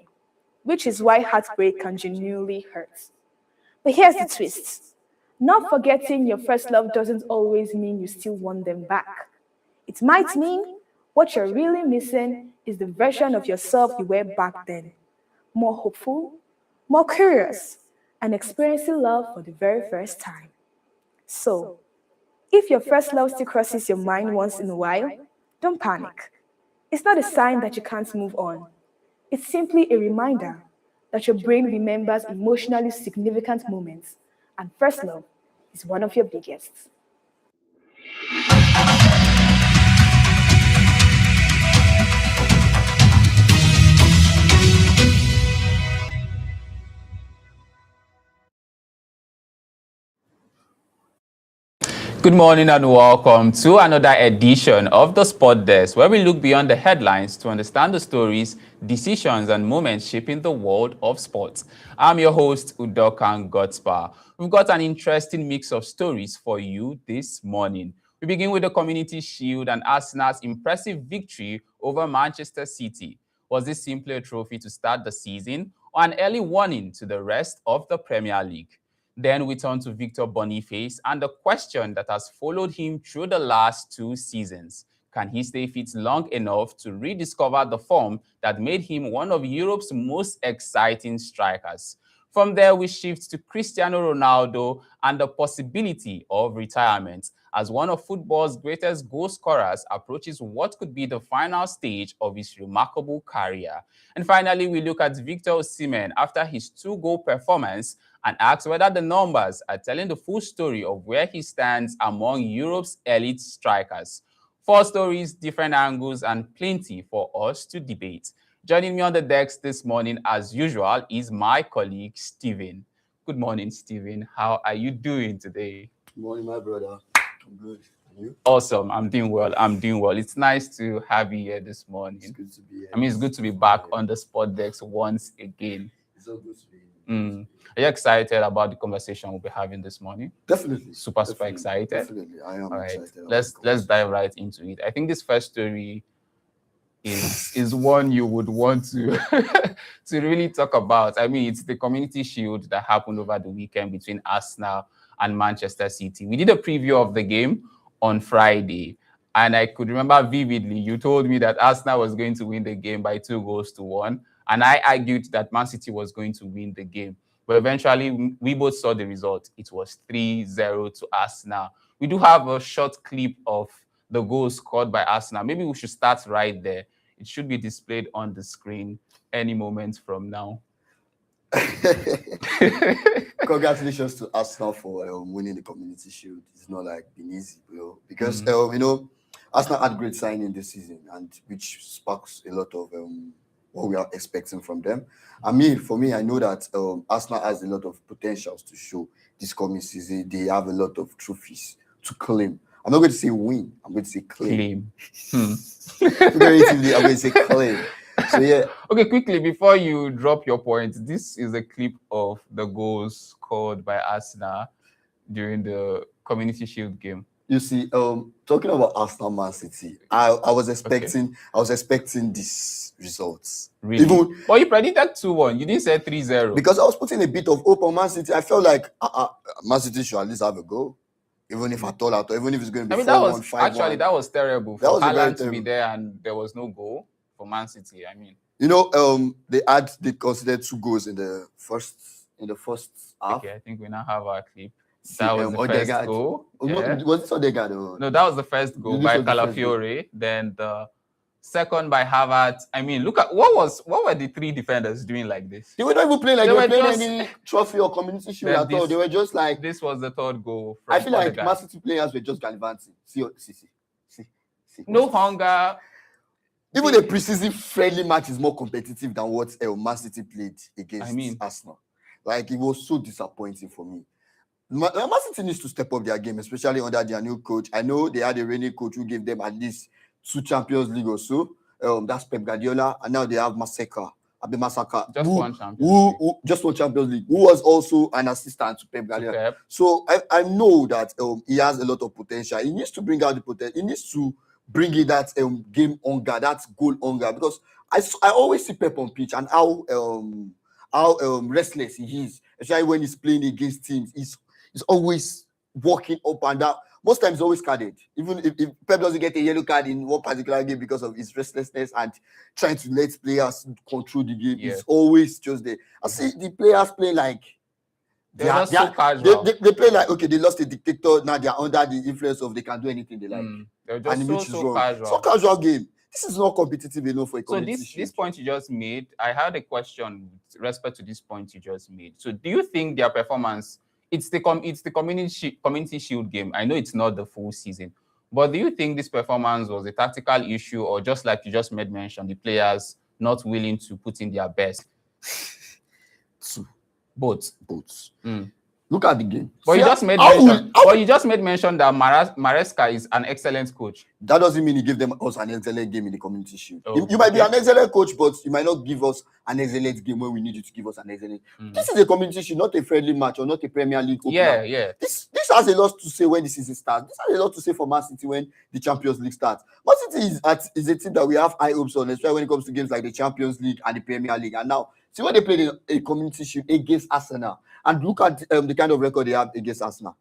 which is why heartbreak can genuinely hurt. But here's the twist. Not forgetting your first love doesn't always mean you still want them back. It might mean what you're really missing is the version of yourself you were back then. More hopeful, more curious, and experiencing love for the very first time. So, if your first love still crosses your mind once in a while, don't panic. It's not a sign that you can't move on. It's simply a reminder that your brain remembers emotionally significant moments, and first love is one of your biggest. Good morning and welcome to another edition of the Sport Desk, where we look beyond the headlines to understand the stories, decisions, and moments shaping the world of sports. I'm your host, Udokan Godspa. We've got an interesting mix of stories for you this morning. We begin with the Community Shield and Arsenal's impressive victory over Manchester City. Was this simply a trophy to start the season, or an early warning to the rest of the Premier League? Then we turn to Victor Boniface and the question that has followed him through the last 2 seasons. Can he stay fit long enough to rediscover the form that made him one of Europe's most exciting strikers? From there, we shift to Cristiano Ronaldo and the possibility of retirement as one of football's greatest goal scorers approaches what could be the final stage of his remarkable career. And finally, we look at Victor Osimhen after his 2-goal performance and ask whether the numbers are telling the full story of where he stands among Europe's elite strikers. 4 stories, different angles, and plenty for us to debate. Joining me on the decks this morning, as usual, is my colleague, Stephen. Good morning, Stephen. How are you doing today? Good morning, my brother. I'm good. And you? Awesome. I'm doing well. It's nice to have you here this morning. It's good to be here. I mean, it's good to be back on the Sport Decks once again. It's so good to be here. Are you excited about the conversation we'll be having this morning? Definitely. Super excited. Definitely. I am All right. excited. Let's dive right into it. I think this first story is one you would want to to really talk about. I mean, it's the Community Shield that happened over the weekend between Arsenal and Manchester City. We did a preview of the game on Friday, and I could remember vividly you told me that Arsenal was going to win the game by 2-1, and I argued that Man City was going to win the game. But eventually, we both saw the result. It was 3-0 to Arsenal. We do have a short clip of the goal scored by Arsenal. Maybe we should start right there. It should be displayed on the screen any moment from now. Congratulations to Arsenal for winning the Community Shield. It's not like been easy, because Arsenal had great signing this season, and which sparks a lot of what we are expecting from them. For me, I know that Arsenal has a lot of potentials to show this coming season. They have a lot of trophies to claim. I'm not going to say win. I'm going to say claim. Figuratively, I'm going to say claim. So yeah. Okay, quickly before you drop your point, this is a clip of the goals scored by Arsenal during the Community Shield game. You see, talking about Arsenal Man City, I was expecting these results. Really? Well, you predicted 2-1. You didn't say 3-0. Because I was putting a bit of hope on Man City. I felt like Man City should at least have a goal. Even if even if it's going to be 4-1, 5-1. Actually, that was terrible. For Haaland to be there and there was no goal for Man City. I mean, they considered 2 goals in the first half. Okay, I think we now have our clip. That was the first goal. Was it Odegaard? No, that was the first goal by Calafiore. Then the second by Havertz. I mean, look at what were the 3 defenders doing like this? They were not even playing like they were playing any trophy or Community Shield at all. They were just like, this was the 3rd goal. I feel like Man City players were just gallivanting. See. No hunger. Even the preseason friendly match is more competitive than what Man City played against Arsenal. Like, it was so disappointing for me. Man City needs to step up their game, especially under their new coach. I know they had a reigning coach who gave them at least 2 Champions League or so. That's Pep Guardiola, and now they have Masaka. Just one Champions League, who was also an assistant to Pep Guardiola. So I know that he has a lot of potential. He needs to bring out the potential. He needs to bring in that game hunger, that goal hunger, because I always see Pep on pitch and how restless he is, especially when he's playing against teams. He's always walking up and down. Most times, always carded. Even if Pep doesn't get a yellow card in one particular game because of his restlessness and trying to let players control the game, it's always just there. I see the players play like they play like, okay, they lost a dictator. Now they are under the influence of they can do anything they like. They're just so casual. So casual game. This is not competitive enough for a competition. So this point you just made, I had a question with respect to this point you just made. So do you think their performance? It's the Community Shield game. I know it's not the full season, But do you think this performance was a tactical issue, or just like you just made mention, the players not willing to put in their best? Two. Both. Look at the game. But you just made mention. But you just made mention that Maresca is an excellent coach. That doesn't mean he gave us an excellent game in the Community Shield. Oh, you might be an excellent coach, but you might not give us an excellent game when we need you to give us an excellent. This is a Community Shield, not a friendly match or not a Premier League opener. Yeah. This has a lot to say when the season starts. This has a lot to say for Man City when the Champions League starts. Man City is a team that we have high hopes on, especially when it comes to games like the Champions League and the Premier League. And now, see when they played a Community Shield against Arsenal, and look at the kind of record they have against Arsenal.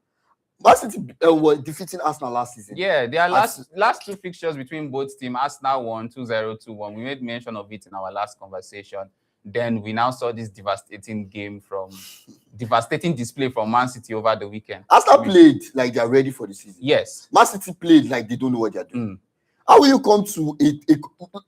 Man City were defeating Arsenal last season. Yeah, their last two fixtures between both teams, Arsenal won 2-0, 2-1. We made mention of it in our last conversation. Then we now saw this devastating display from Man City over the weekend. Arsenal played like they are ready for the season. Yes. Man City played like they don't know what they are doing. How will you come to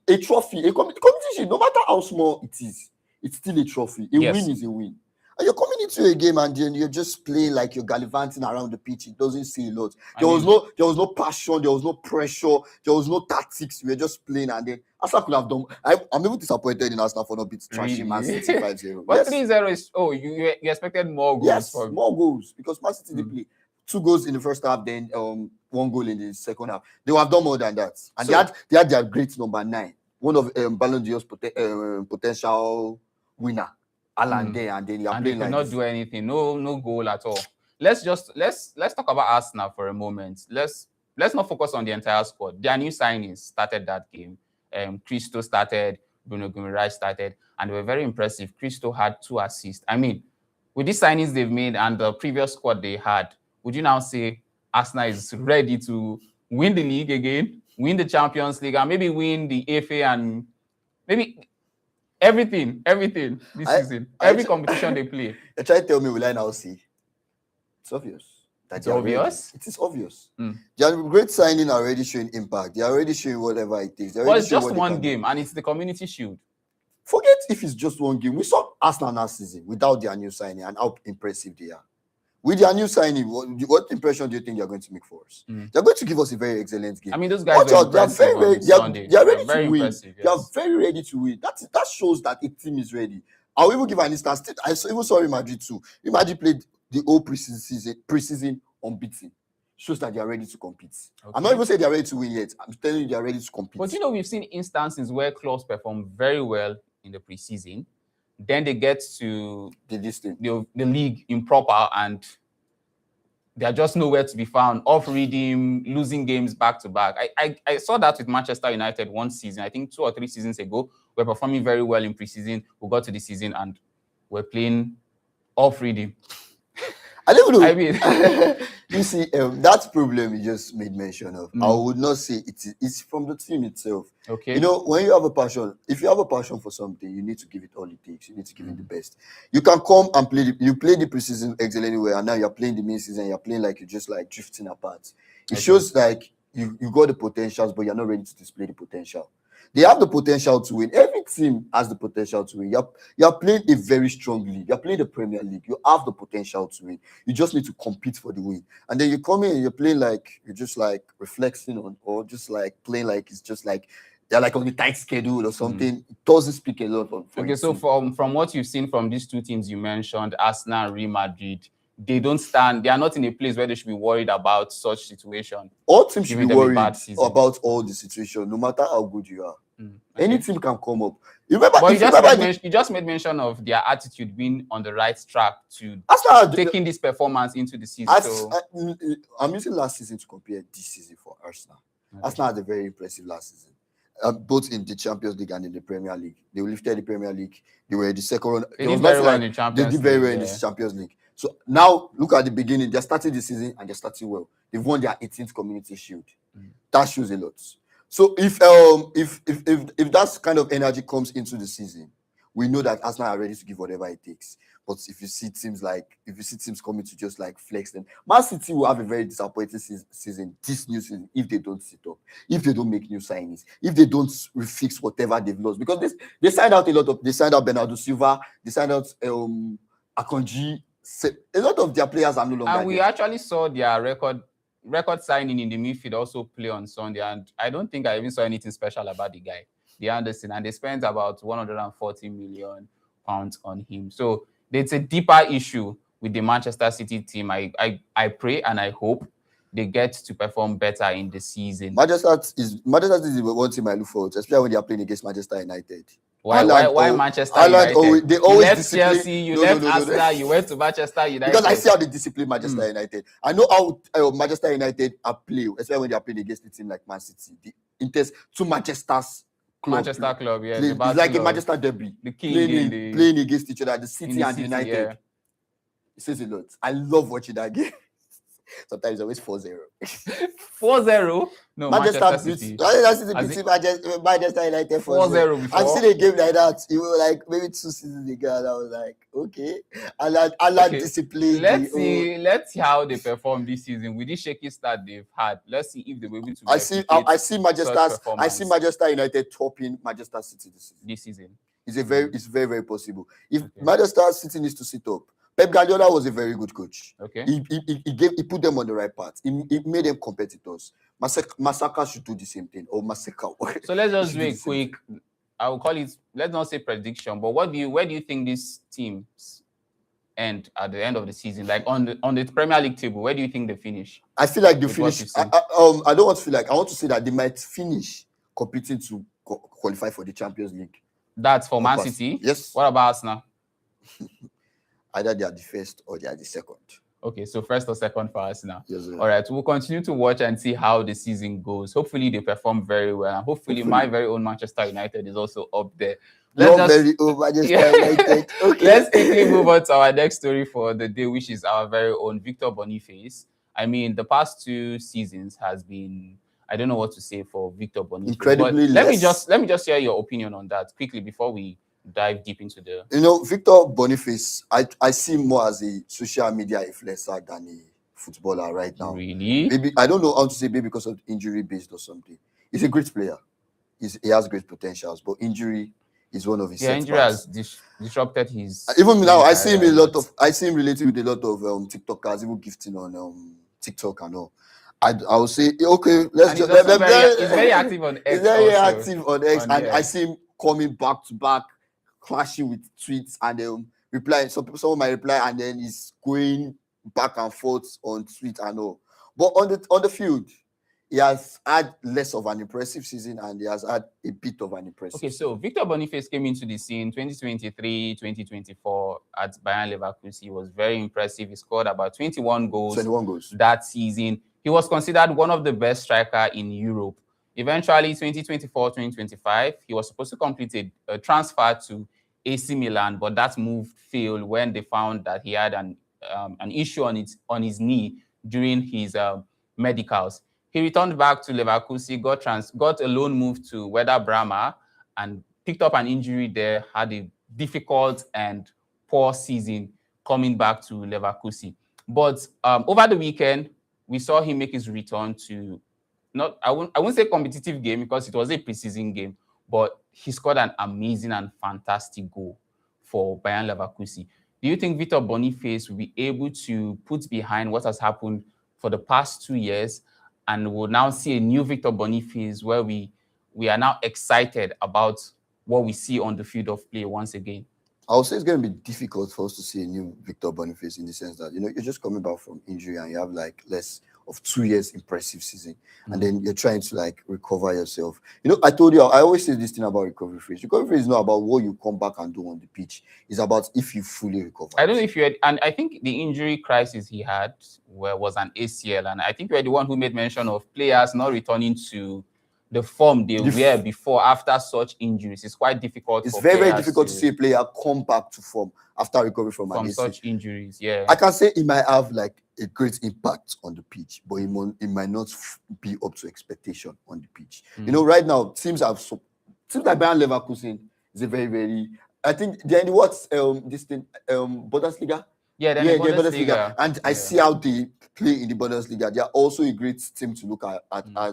a trophy, a competition, no matter how small it is, it's still a trophy. A win is a win. And you're coming into a game and then you're just playing like you're gallivanting around the pitch. It doesn't say a lot. There was no passion, there was no pressure, there was no tactics. We were just playing, and then Arsenal could have done. I'm even disappointed in Arsenal for not beating trashing Man City 5-0. But 3-0 is you expected more goals. Yes, more goals, because Man City did play 2 goals in the first half, then 1 goal in the second half. They would have done more than that. And they had their great number 9, one of Ballon d'Or's potential winner. Alan there, and then you are playing like not do anything, no goal at all. Let's talk about Arsenal for a moment. Let's not focus on the entire squad. Their new signings started that game. Christo started, Bruno Guimaraes started, and they were very impressive. Christo had 2 assists. I mean, with these signings they've made and the previous squad they had, would you now say Arsenal is ready to win the league again, win the Champions League, and maybe win the FA and maybe everything this season, every competition they play? You try to tell me, will I now see? It's obvious. It's obvious? It is obvious. They are great signing, already showing impact. They are already showing whatever it takes. Well, it's just one game, and it's the Community Shield. Forget if it's just one game. We saw Arsenal last season without their new signing and how impressive they are. With their new signing, what impression do you think you're going to make for us? They're going to give us a very excellent game. I mean, those guys are ready to win. They are very ready to win. That shows that a team is ready. I'll even give an instance. I even saw Real Madrid too. Real Madrid played the whole preseason unbeaten. Shows that they are ready to compete. Okay. I'm not even saying they are ready to win yet. I'm telling you they are ready to compete. But we've seen instances where clubs perform very well in the preseason. Then they get to the league improper, and they are just nowhere to be found, off rhythm, losing games back to back. I saw that with Manchester United one season, I think 2 or 3 seasons ago. We're performing very well in preseason. We got to the season and we're playing off rhythm. I don't know. I mean, you see, that problem you just made mention of, I would not say it's from the team itself. Okay. You know, when you have a passion, if you have a passion for something, you need to give it all it takes. You need to give it the best. You can come and play the preseason excellently well, and now you're playing the main season, you're playing like you're just like drifting apart. It shows like you got the potentials, but you're not ready to display the potential. They have the potential to win. Every team has the potential to win. You're playing a very strong league. You're playing the Premier League. You have the potential to win. You just need to compete for the win. And then you come in and you're playing like you're just like reflecting on, or just like playing like it's just like they're like on a tight schedule or something. It doesn't speak a lot on. Okay, so from what you've seen from these 2 teams you mentioned, Arsenal and Real Madrid, they are not in a place where they should be worried about such situation. All teams should be worried about all the situation, no matter how good you are. Okay. Any team can come up. You just made mention of their attitude being on the right track to taking this performance into the season. I'm using last season to compare this season for Arsenal. Okay. Arsenal had a very impressive last season. Both in the Champions League and in the Premier League. They lifted the Premier League. They were the second round. They did very well in the Champions League. They did very well in the Champions League. So now, look at the beginning. They're starting the season and they're starting well. They've won their 18th Community Shield. That shows a lot. So if that kind of energy comes into the season, we know that Arsenal are ready to give whatever it takes. But if you see teams coming to just like flex them, Man City will have a very disappointing season this new season if they don't sit up, if they don't make new signings, if they don't refix whatever they've lost. Because they signed out Bernardo Silva, they signed out Akanji. A lot of their players are no longer. And we actually saw their record record signing in the midfield, also play on Sunday, and I don't think I even saw anything special about the guy, the Anderson, and they spent about 140 million pounds on him. So there's a deeper issue with the Manchester City team. I pray and I hope they get to perform better in the season. Manchester is one team I look forward to, especially when they are playing against Manchester United. Why Manchester United? They always you left Chelsea, you left Arsenal, you went to Manchester United. Because I see how they discipline Manchester United. I know how Manchester United are play, especially when they are playing against a team like Man City. The intense to Manchester club, yeah. It's like a Manchester derby. The king playing against each other, the City and the United. Yeah. It says a lot. I love watching that game. Sometimes it's always 4-0. 4-0? No, Manchester City. Manchester United 4-0 before. I've seen a game like that. It was like maybe 2 seasons ago. And I was like, okay. I like discipline. Let's see how they perform this season with this shaky start they've had. Let's see if they were able to. I see Manchester United topping Manchester City this season. It's very, very possible. If Manchester City needs to sit up, Pep Guardiola was a very good coach. Okay. He put them on the right path. He made them competitors. Masaka should do the same thing. Or Masaka. So let's just do a quick, I will call it, let's not say prediction, but where do you think this teams end at the end of the season? Like on the Premier League table, where do you think they finish? I feel like they finish. I don't want to feel like, I want to say that they might finish competing to qualify for the Champions League. That's for Man City? Yes. What about Arsenal? Either they are the first or they are the second. Okay, so first or second for Arsenal. Yes, sir. All right, we'll continue to watch and see how the season goes. Hopefully they perform very well. And hopefully my very own Manchester United is also up there. Very own Manchester United. Okay. Let's quickly move on to our next story for the day, which is our very own Victor Boniface. I mean, the past 2 seasons has been, I don't know what to say for Victor Boniface. Incredibly let me just hear your opinion on that quickly before we dive deep into the... Victor Boniface, I see him more as a social media influencer than a footballer right now. Really? Maybe, I don't know how to say, maybe because of injury based or something. He's a great player. He has great potentials, but injury is one of his setbacks. Injury has disrupted his... Even now, I see him related with a lot of TikTokers, even gifting on TikTok and all. I will say, okay, let's just... He's very active on X. He's very active on X, and I see him coming back to back, clashing with tweets and replying. Someone might reply and then he's going back and forth on tweet and all. But on the field, he has had less of an impressive season and he has had a bit of an impressive season. So Victor Boniface came into the scene 2023, 2024 at Bayern Leverkusen. He was very impressive. He scored about 21 goals that season. He was considered one of the best strikers in Europe. Eventually, 2024-2025, he was supposed to complete a transfer to AC Milan, but that move failed when they found that he had an issue on his knee during his medicals. He returned back to Leverkusen, got a loan move to Werder Bremen, and picked up an injury there, had a difficult and poor season coming back to Leverkusen. But over the weekend, we saw him make his return to... I won't say competitive game because it was a preseason game, but he scored an amazing and fantastic goal for Bayern Leverkusen. Do you think Victor Boniface will be able to put behind what has happened for the past 2 years and we'll now see a new Victor Boniface where we are now excited about what we see on the field of play once again? I would say it's going to be difficult for us to see a new Victor Boniface in the sense that, you're just coming back from injury and you have like less of 2 years impressive season, and then you're trying to like recover yourself. I told you, I always say this thing about recovery phase. Recovery phase is not about what you come back and do on the pitch. It's about if you fully recover. I don't know if you had, and I think the injury crisis he had was an ACL, and I think you were the one who made mention of players not returning to the form they were before after such injuries. It's quite difficult. It's very, very difficult to see a player come back to form after recovery from such injuries. Yeah, I can say it might have like a great impact on the pitch, but it might not be up to expectation on the pitch. Right now, teams like Bayern Leverkusen is a very, very... I think they're in Bundesliga. Yeah, they're in Bundesliga. And I see how they play in the Bundesliga. They are also a great team to look at. And I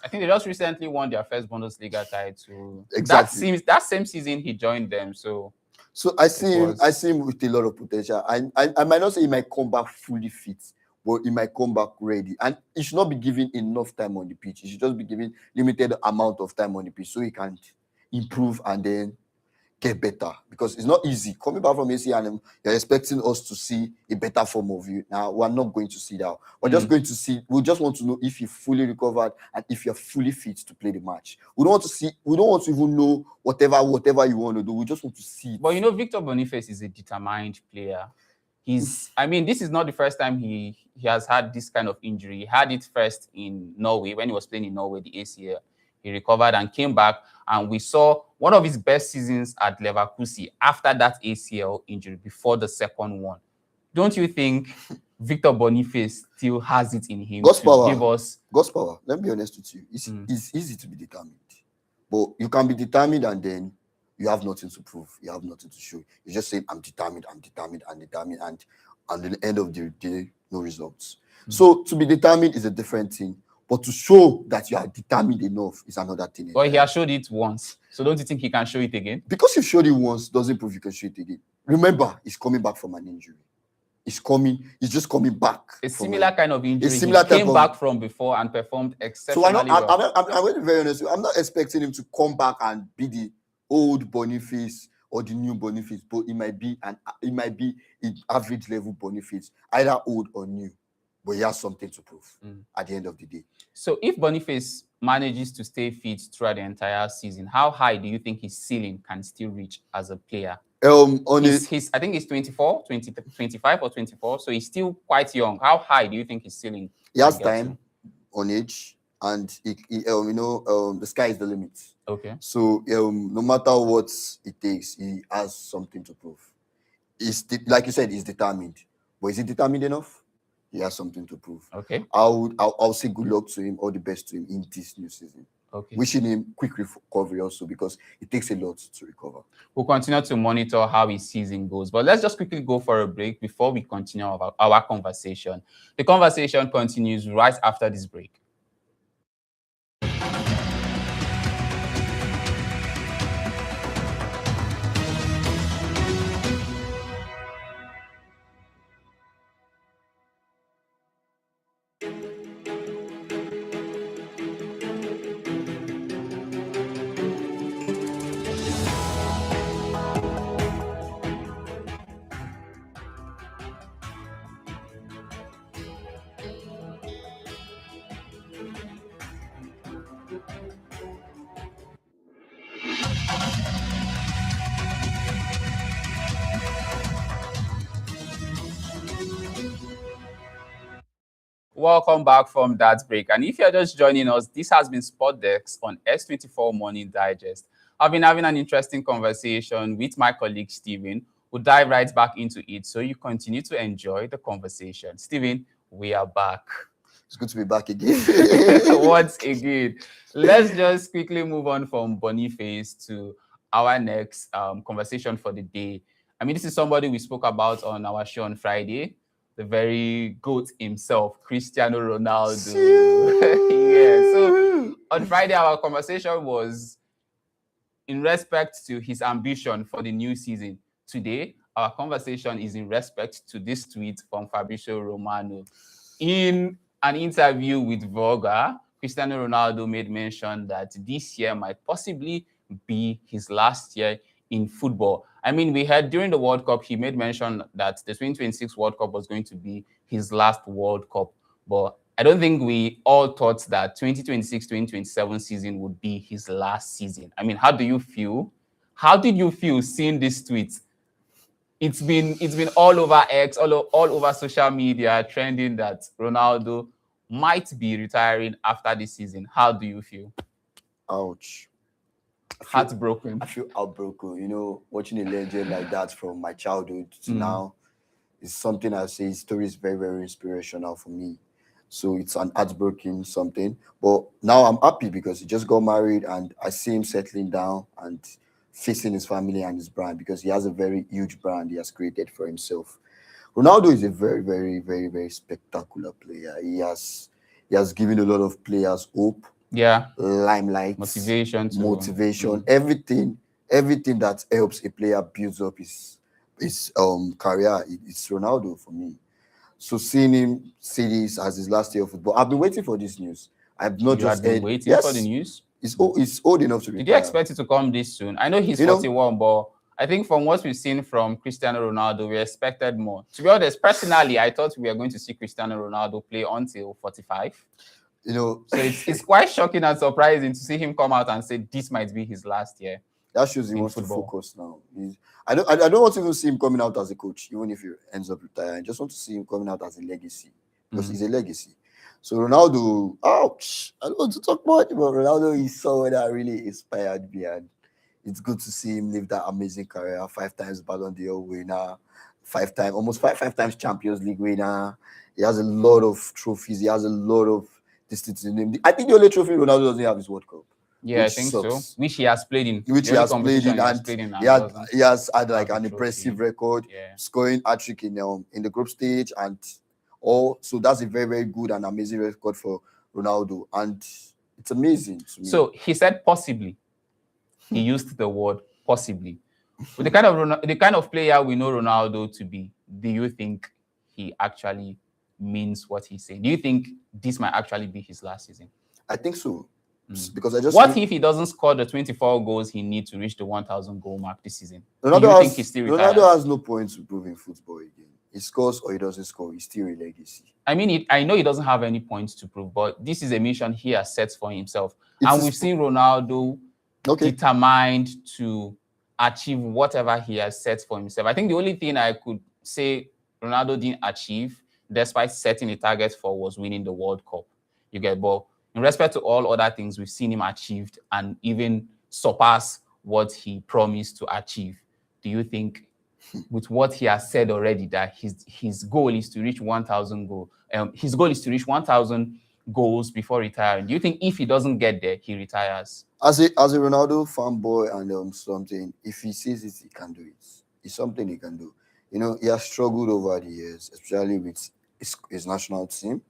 think they just recently won their first Bundesliga title. Exactly. That same season he joined them. So I see him with a lot of potential. I might not say he might come back fully fit, but he might come back ready. And he should not be given enough time on the pitch. He should just be given limited amount of time on the pitch so he can improve and then get better, because it's not easy coming back from AC and you're expecting us to see a better form of you. Now we're not going to see that. We're just going to see. We just want to know if you're fully recovered and if you're fully fit to play the match. We don't want to see. We don't want to even know whatever you want to do. We just want to see it. But you know, Victor Boniface is a determined player. I mean, this is not the first time he has had this kind of injury. He had it first in Norway when he was playing in Norway, the ACL. He recovered and came back, and we saw one of his best seasons at Leverkusen after that ACL injury, before the second one. Don't you think Victor Boniface still has it in him God's to power. give us... God's power. Let me be honest with you. It's easy to be determined. But you can be determined and then you have nothing to prove. You have nothing to show. You just say, I'm determined, and at the end of the day, no results. So to be determined is a different thing. But to show that you are determined enough is another thing. But he has showed it once. So don't you think he can show it again? Because you showed it once doesn't prove you can show it again. Remember, he's coming back from an injury. He's just coming back. A similar kind of injury. He came back from before and performed exceptionally well. I'm going to be very honest. I'm not expecting him to come back and be the old Boniface or the new Boniface, but it might be an average level Boniface, either old or new. But he has something to prove at the end of the day. So if Boniface manages to stay fit throughout the entire season, how high do you think his ceiling can still reach as a player? I think he's 24, 25 or 24, so he's still quite young. How high do you think his ceiling? He has time on age, and the sky is the limit. Okay. So no matter what it takes, he has something to prove. Like you said, he's determined. But is he determined enough? He has something to prove. Okay. I'll say good luck to him, all the best to him in this new season. Okay. Wishing him quick recovery also, because it takes a lot to recover. We'll continue to monitor how his season goes. But let's just quickly go for a break before we continue our conversation. The conversation continues right after this break. Welcome back from that break. And if you're just joining us, this has been Sport Desk on S24 Morning Digest. I've been having an interesting conversation with my colleague, Stephen. We'll dive right back into it so you continue to enjoy the conversation. Stephen, we are back. It's good to be back again. Once again. Let's just quickly move on from Boniface to our next conversation for the day. I mean, this is somebody we spoke about on our show on Friday. The very GOAT himself, Cristiano Ronaldo. Yeah. So on Friday, our conversation was in respect to his ambition for the new season. Today, our conversation is in respect to this tweet from Fabrizio Romano. In an interview with Voga, Cristiano Ronaldo made mention that this year might possibly be his last year in football. I mean, we heard during the World Cup, he made mention that the 2026 World Cup was going to be his last World Cup. But I don't think we all thought that 2026-2027 season would be his last season. I mean, how do you feel? How did you feel seeing this tweet? It's been all over X, all over social media, trending that Ronaldo might be retiring after this season. How do you feel? Ouch. Heartbroken. I feel heartbroken. You know, watching a legend like that from my childhood to now is something I say. His story is very, very inspirational for me. So it's an heartbreaking something. But now I'm happy because he just got married and I see him settling down and facing his family and his brand, because he has a very huge brand he has created for himself. Ronaldo is a very, very, very, very spectacular player. He has given a lot of players hope. Yeah. Limelight, motivation, everything that helps a player builds up his career. It's Ronaldo for me. So seeing him say this as his last year of football, I've been waiting for this news. I've not You just had been heard. waiting Yes, for the news. It's old enough to Did you retire. expect it to come this soon? I know he's You know- 41, but I think from what we've seen from Cristiano Ronaldo, we expected more. To be honest, personally, I thought we were going to see Cristiano Ronaldo play until 45. You know, So it's quite shocking and surprising to see him come out and say this might be his last year. that shows he in wants football. to focus now. I don't want to even see him coming out as a coach, even if he ends up retiring. I just want to see him coming out as a legacy because he's a legacy. So Ronaldo, ouch! I don't want to talk much, but Ronaldo is someone that really inspired me, and it's good to see him live that amazing career. 5 times Ballon d'Or winner, 5 times, almost five times Champions League winner. He has a lot of trophies. He has a lot of distances in him. I think the only trophy Ronaldo doesn't have is World Cup. Yeah, I Which think sucks. so. Which he has played in. Which The he only has played competition in, and doesn't he has had like have an a impressive trophy. record, Yeah. scoring hat-trick in the group stage, and all. So that's a very, very good and amazing record for Ronaldo, and it's amazing to me. So he said possibly. He used the word possibly. With the kind of player we know Ronaldo to be, do you think he actually means what he's saying? Do you think this might actually be his last season? I think so, because I just What if he doesn't score the 24 goals he needs to reach the 1,000 goal mark this season? Do you Ronaldo think he still retires? Ronaldo has no point to prove in football again. He scores or he doesn't score, he's still a legacy. I mean, I know he doesn't have any points to prove, but this is a mission he has set for himself. It's And a we've seen Ronaldo determined to achieve whatever he has set for himself. I think the only thing I could say Ronaldo didn't achieve, despite setting a target for, was winning the World Cup. You get, but in respect to all other things, we've seen him achieved and even surpass what he promised to achieve. Do you think, with what he has said already, that his goal is to reach 1,000 goals? His goal is to reach 1,000 goals before retiring. Do you think if he doesn't get there, he retires? As a Ronaldo fanboy and something, if he says it, he can do it. It's something he can do. You know, he has struggled over the years, especially with his national team.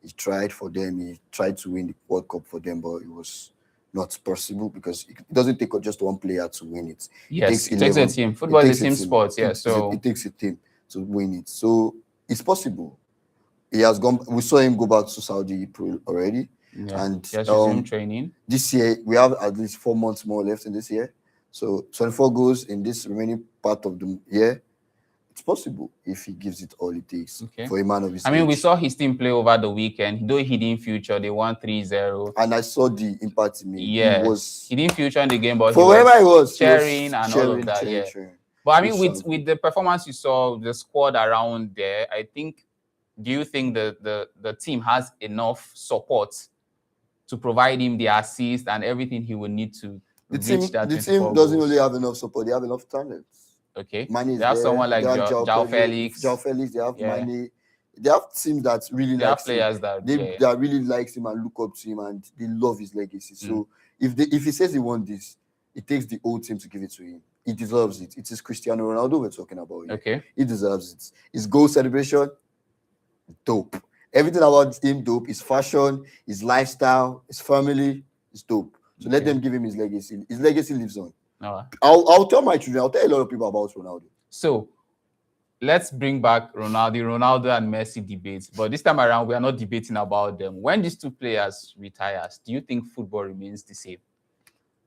He tried for them. He tried to win the World Cup for them, but it was not possible because it doesn't take just one player to win it. Yes, it takes a team. Football is a team sport, yeah. So it takes a team to win it. So it's possible. He has gone. We saw him go back to Saudi Pro already, and he has resumed training. This year we have at least 4 months more left in this year. So 24 goals in this remaining part of the year. It's possible if he gives it all it takes for a man of his age. I mean, we saw his team play over the weekend. Though he didn't feature, they won 3-0. And I saw the impact in me. Yeah, he didn't feature in the game, but for wherever he was cheering and all of that. Cheering. But I mean, with the performance you saw, the squad around there, I think. Do you think the team has enough support to provide him the assist and everything he would need to reach that? The team doesn't really have enough support. They have enough talent. Okay. Mane they have someone like João Felix. João Felix. They have Mane. They have teams that really like players him. That really likes him and look up to him and they love his legacy. So if he says he wants this, it takes the whole team to give it to him. He deserves it. It is Cristiano Ronaldo we're talking about here. Okay. He deserves it. His goal celebration, dope. Everything about him dope. His fashion, his lifestyle, his family is dope. So let them give him his legacy. His legacy lives on. I'll tell my children, I'll tell a lot of people about Ronaldo. So let's bring back Ronaldo and Messi debates. But this time around, we are not debating about them. When these two players retire, do you think football remains the same?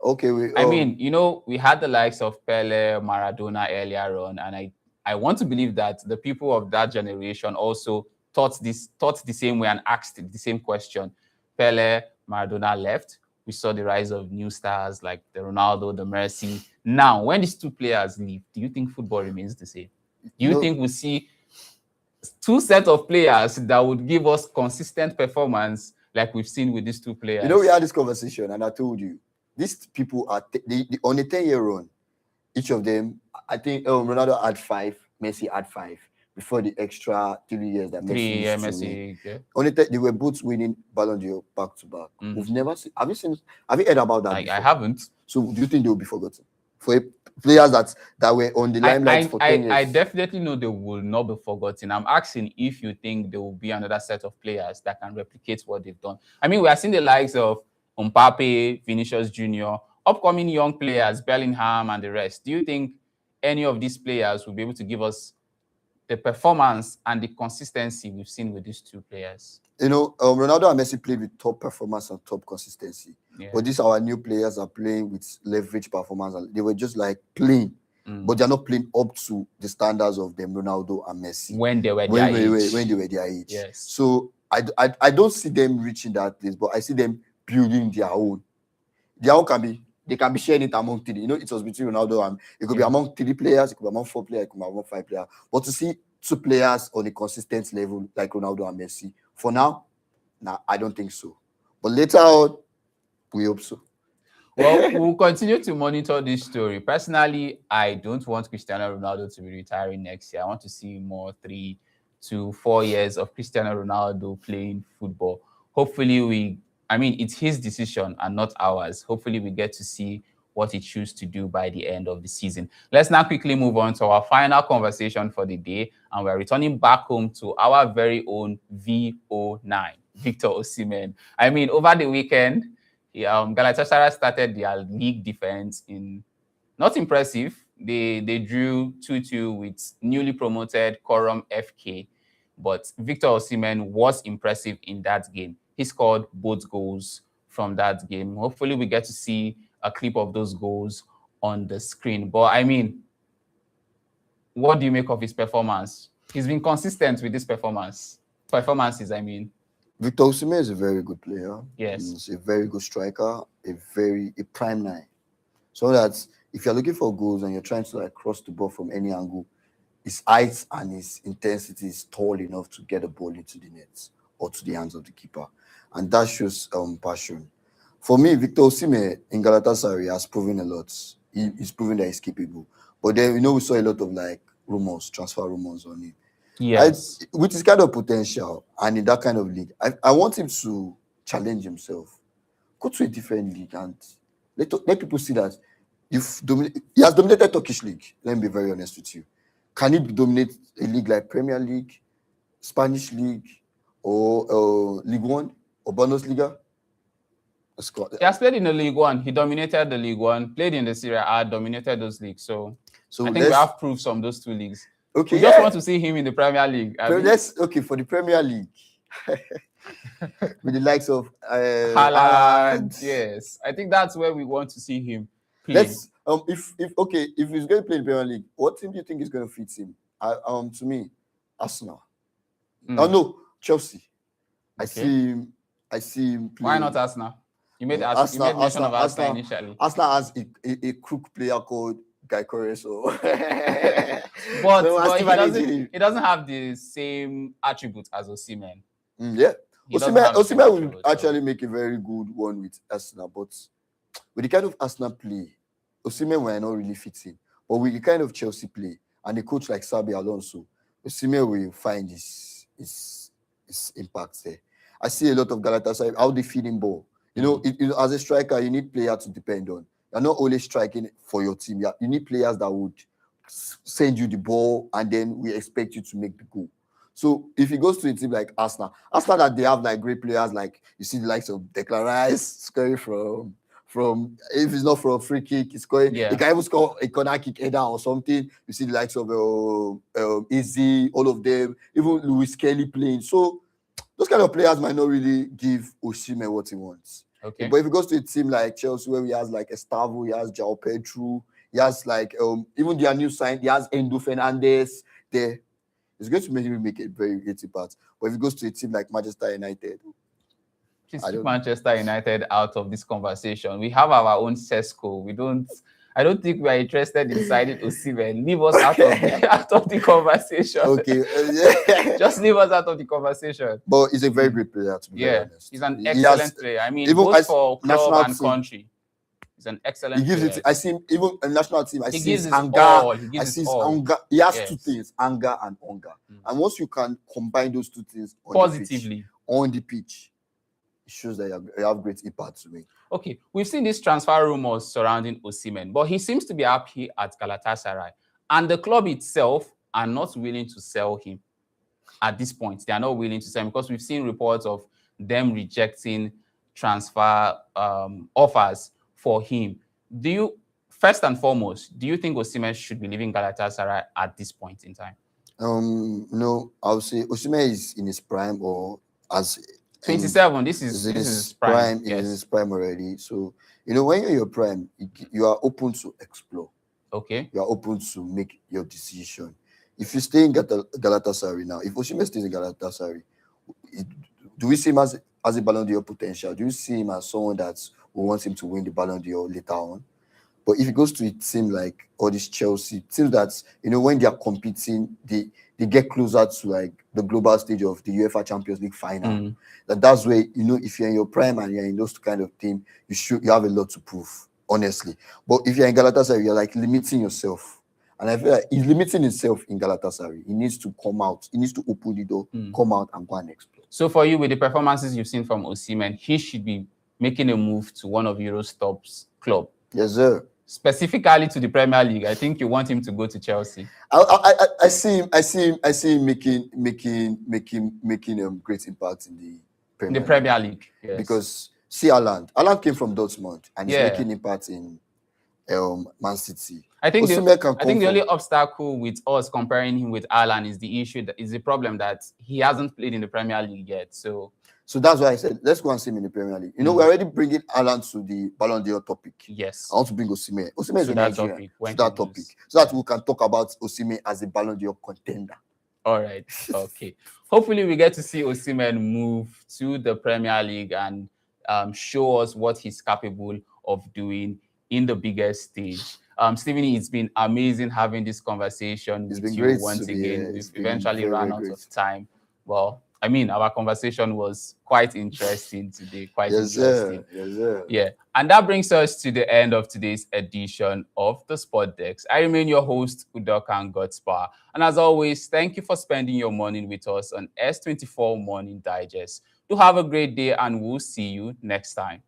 Okay. I mean, you know, we had the likes of Pele, Maradona earlier on, and I want to believe that the people of that generation also thought the same way and asked the same question. Pele, Maradona left. We saw the rise of new stars like the Ronaldo, the Messi. Now, when these two players leave, do you think football remains the same? Do you think we see two sets of players that would give us consistent performance like we've seen with these two players? You know, we had this conversation and I told you, these people are on a 10-year run. Each of them, I think Ronaldo had 5, Messi had 5. Before the extra 3 years that Messi only they were both winning Ballon d'Or back to back. We've never seen. Have you heard about that? I haven't. So do you think they will be forgotten for players that were on the limelight for 10 years? I definitely know they will not be forgotten. I'm asking if you think there will be another set of players that can replicate what they've done. I mean, we are seeing the likes of Mbappe, Vinicius Jr., upcoming young players, Bellingham, and the rest. Do you think any of these players will be able to give us the performance and the consistency we've seen with these two players? You know, Ronaldo and Messi played with top performance and top consistency. Yeah. But these our new players are playing with leverage performance. And they were just like playing, but they're not playing up to the standards of them, Ronaldo and Messi. When they were their age. When they were their age. Yes. So I don't see them reaching that place, but I see them building their own. Their own they can be sharing it among three. You know, it was between Ronaldo and it could be among 3 players, it could be among 4 players, it could be among 5 players. But to see 2 players on a consistent level like Ronaldo and Messi, for now, I don't think so. But later on, we hope so. Well, we'll continue to monitor this story. Personally, I don't want Cristiano Ronaldo to be retiring next year. I want to see more 3 to 4 years of Cristiano Ronaldo playing football. Hopefully it's his decision and not ours. Hopefully we get to see what he chooses to do by the end of the season. Let's now quickly move on to our final conversation for the day. And we're returning back home to our very own VO9, Victor Osimhen. I mean, over the weekend, Galatasaray started their league defense in not impressive. They drew 2-2 with newly promoted Coram FK, but Victor Osimhen was impressive in that game. He scored both goals from that game. Hopefully we get to see a clip of those goals on the screen. But I mean, what do you make of his performance? He's been consistent with this performances, I mean. Victor Osimhen is a very good player. Yes. He's a very good striker, a prime 9. So that if you're looking for goals and you're trying to like cross the ball from any angle, his height and his intensity is tall enough to get a ball into the net or to the hands of the keeper. And that shows passion. For me, Victor Osimhen in Galatasaray has proven a lot. He's proven that he's capable. But then, you know, we saw a lot of like transfer rumors on him. Yes. With his kind of potential and in that kind of league, I want him to challenge himself. Go to a different league and let people see that he has dominated Turkish league. Let me be very honest with you. Can he dominate a league like Premier League, Spanish League, or League One, or Bundesliga? He has played in the League One. He dominated the League One, played in the Serie A, dominated those leagues. So I think we have proofs from those 2 leagues. Okay, we just want to see him in the Premier League. For the Premier League. With the likes of Haaland. Yes. I think that's where we want to see him play. Let's if he's going to play in the Premier League, what team do you think is going to fit him? To me, Arsenal. Oh no, Chelsea. I see him playing. Why not Arsenal? You made mention of Arsenal initially. Arsenal has a crook player called Guy Correso. but he doesn't have the same attributes as Osimhen. Yeah. Osimhen will actually make a very good one with Arsenal, but with the kind of Arsenal play, Osimhen will not really fit in. But with the kind of Chelsea play and a coach like Xabi Alonso, Osimhen will find his impact there. I see a lot of Galatasaray, how they feed in ball. You know, as a striker, you need players to depend on. You're not only striking for your team. You need players that would send you the ball and then we expect you to make the goal. So if he goes to a team like Arsenal that they have like great players, like you see the likes of Declan Rice scoring from if it's not from a free kick, he's scoring. Yeah. He can even score a corner kick header or something. You see the likes of Izzy, all of them, even Lewis Kelly playing. So those kind of players might not really give Osimhen what he wants. Okay. But if he goes to a team like Chelsea, where he has like Estavo, he has João Pedro, he has like even their new sign, he has Endo Fernandez there. It's going to make a very great impact. But if he goes to a team like Manchester United, please keep Manchester United out of this conversation. We have our own Sesko. I don't think we are interested in signing Osimhen. Leave us out of the conversation. Okay. Just leave us out of the conversation. But he's a very great player, to be very honest. He's an excellent player. I mean, both for club and country. He's an excellent player. It. I see him, even a national team, I see his anger. He has 2 things, anger and hunger. And once you can combine those 2 things positively on the pitch, it shows that you have great impact to me. Okay, we've seen these transfer rumors surrounding Osimhen, but he seems to be happy at Galatasaray. And the club itself are not willing to sell him at this point. They are not willing to sell him because we've seen reports of them rejecting transfer offers for him. First and foremost, do you think Osimhen should be leaving Galatasaray at this point in time? No, I would say Osimhen is in his prime or as 27. This is his prime. Is Yes. in his prime already. So when you're in your prime, you are open to explore. Okay. You are open to make your decision. If you stay in Galatasaray now, if Osimhen stays in Galatasaray, do we see him as a Ballon d'Or potential? Do you see him as someone that will want him to win the Ballon d'Or later on? But if it goes to a team like all this Chelsea, teams that when they are competing, they get closer to like the global stage of the UEFA Champions League final. That's where if you're in your prime and you're in those kind of team, you have a lot to prove, honestly. But if you're in Galatasaray, you're like limiting yourself. And I feel like he's limiting himself in Galatasaray. He needs to come out. He needs to open the door, come out and go and explore. So for you, with the performances you've seen from Osimhen, he should be making a move to one of Europe's top club. Yes, sir. Specifically to the Premier League. I think you want him to go to Chelsea. I see him making great impact in the Premier League. Yes. Because see Haaland came from Dortmund and he's making impact in Man City. I think the only obstacle with us comparing him with Haaland is the problem that he hasn't played in the Premier League yet. So that's why I said let's go and see him in the Premier League. We're already bringing Haaland to the Ballon d'Or topic. Yes. I want to bring Osimhen. Osimhen is a Nigerian. Topic. So that we can talk about Osimhen as a Ballon d'Or contender. All right. Okay. Hopefully we get to see Osimhen move to the Premier League and show us what he's capable of doing in the biggest stage. Stephanie, it's been amazing having this conversation with you once again. We've eventually run out of time. Well, I mean, our conversation was quite interesting today. Yes, sir. Yes, sir. Yeah. And that brings us to the end of today's edition of the Sport Desk. I remain your host, Udoka Godspa. And as always, thank you for spending your morning with us on S24 Morning Digest. Do have a great day, and we'll see you next time.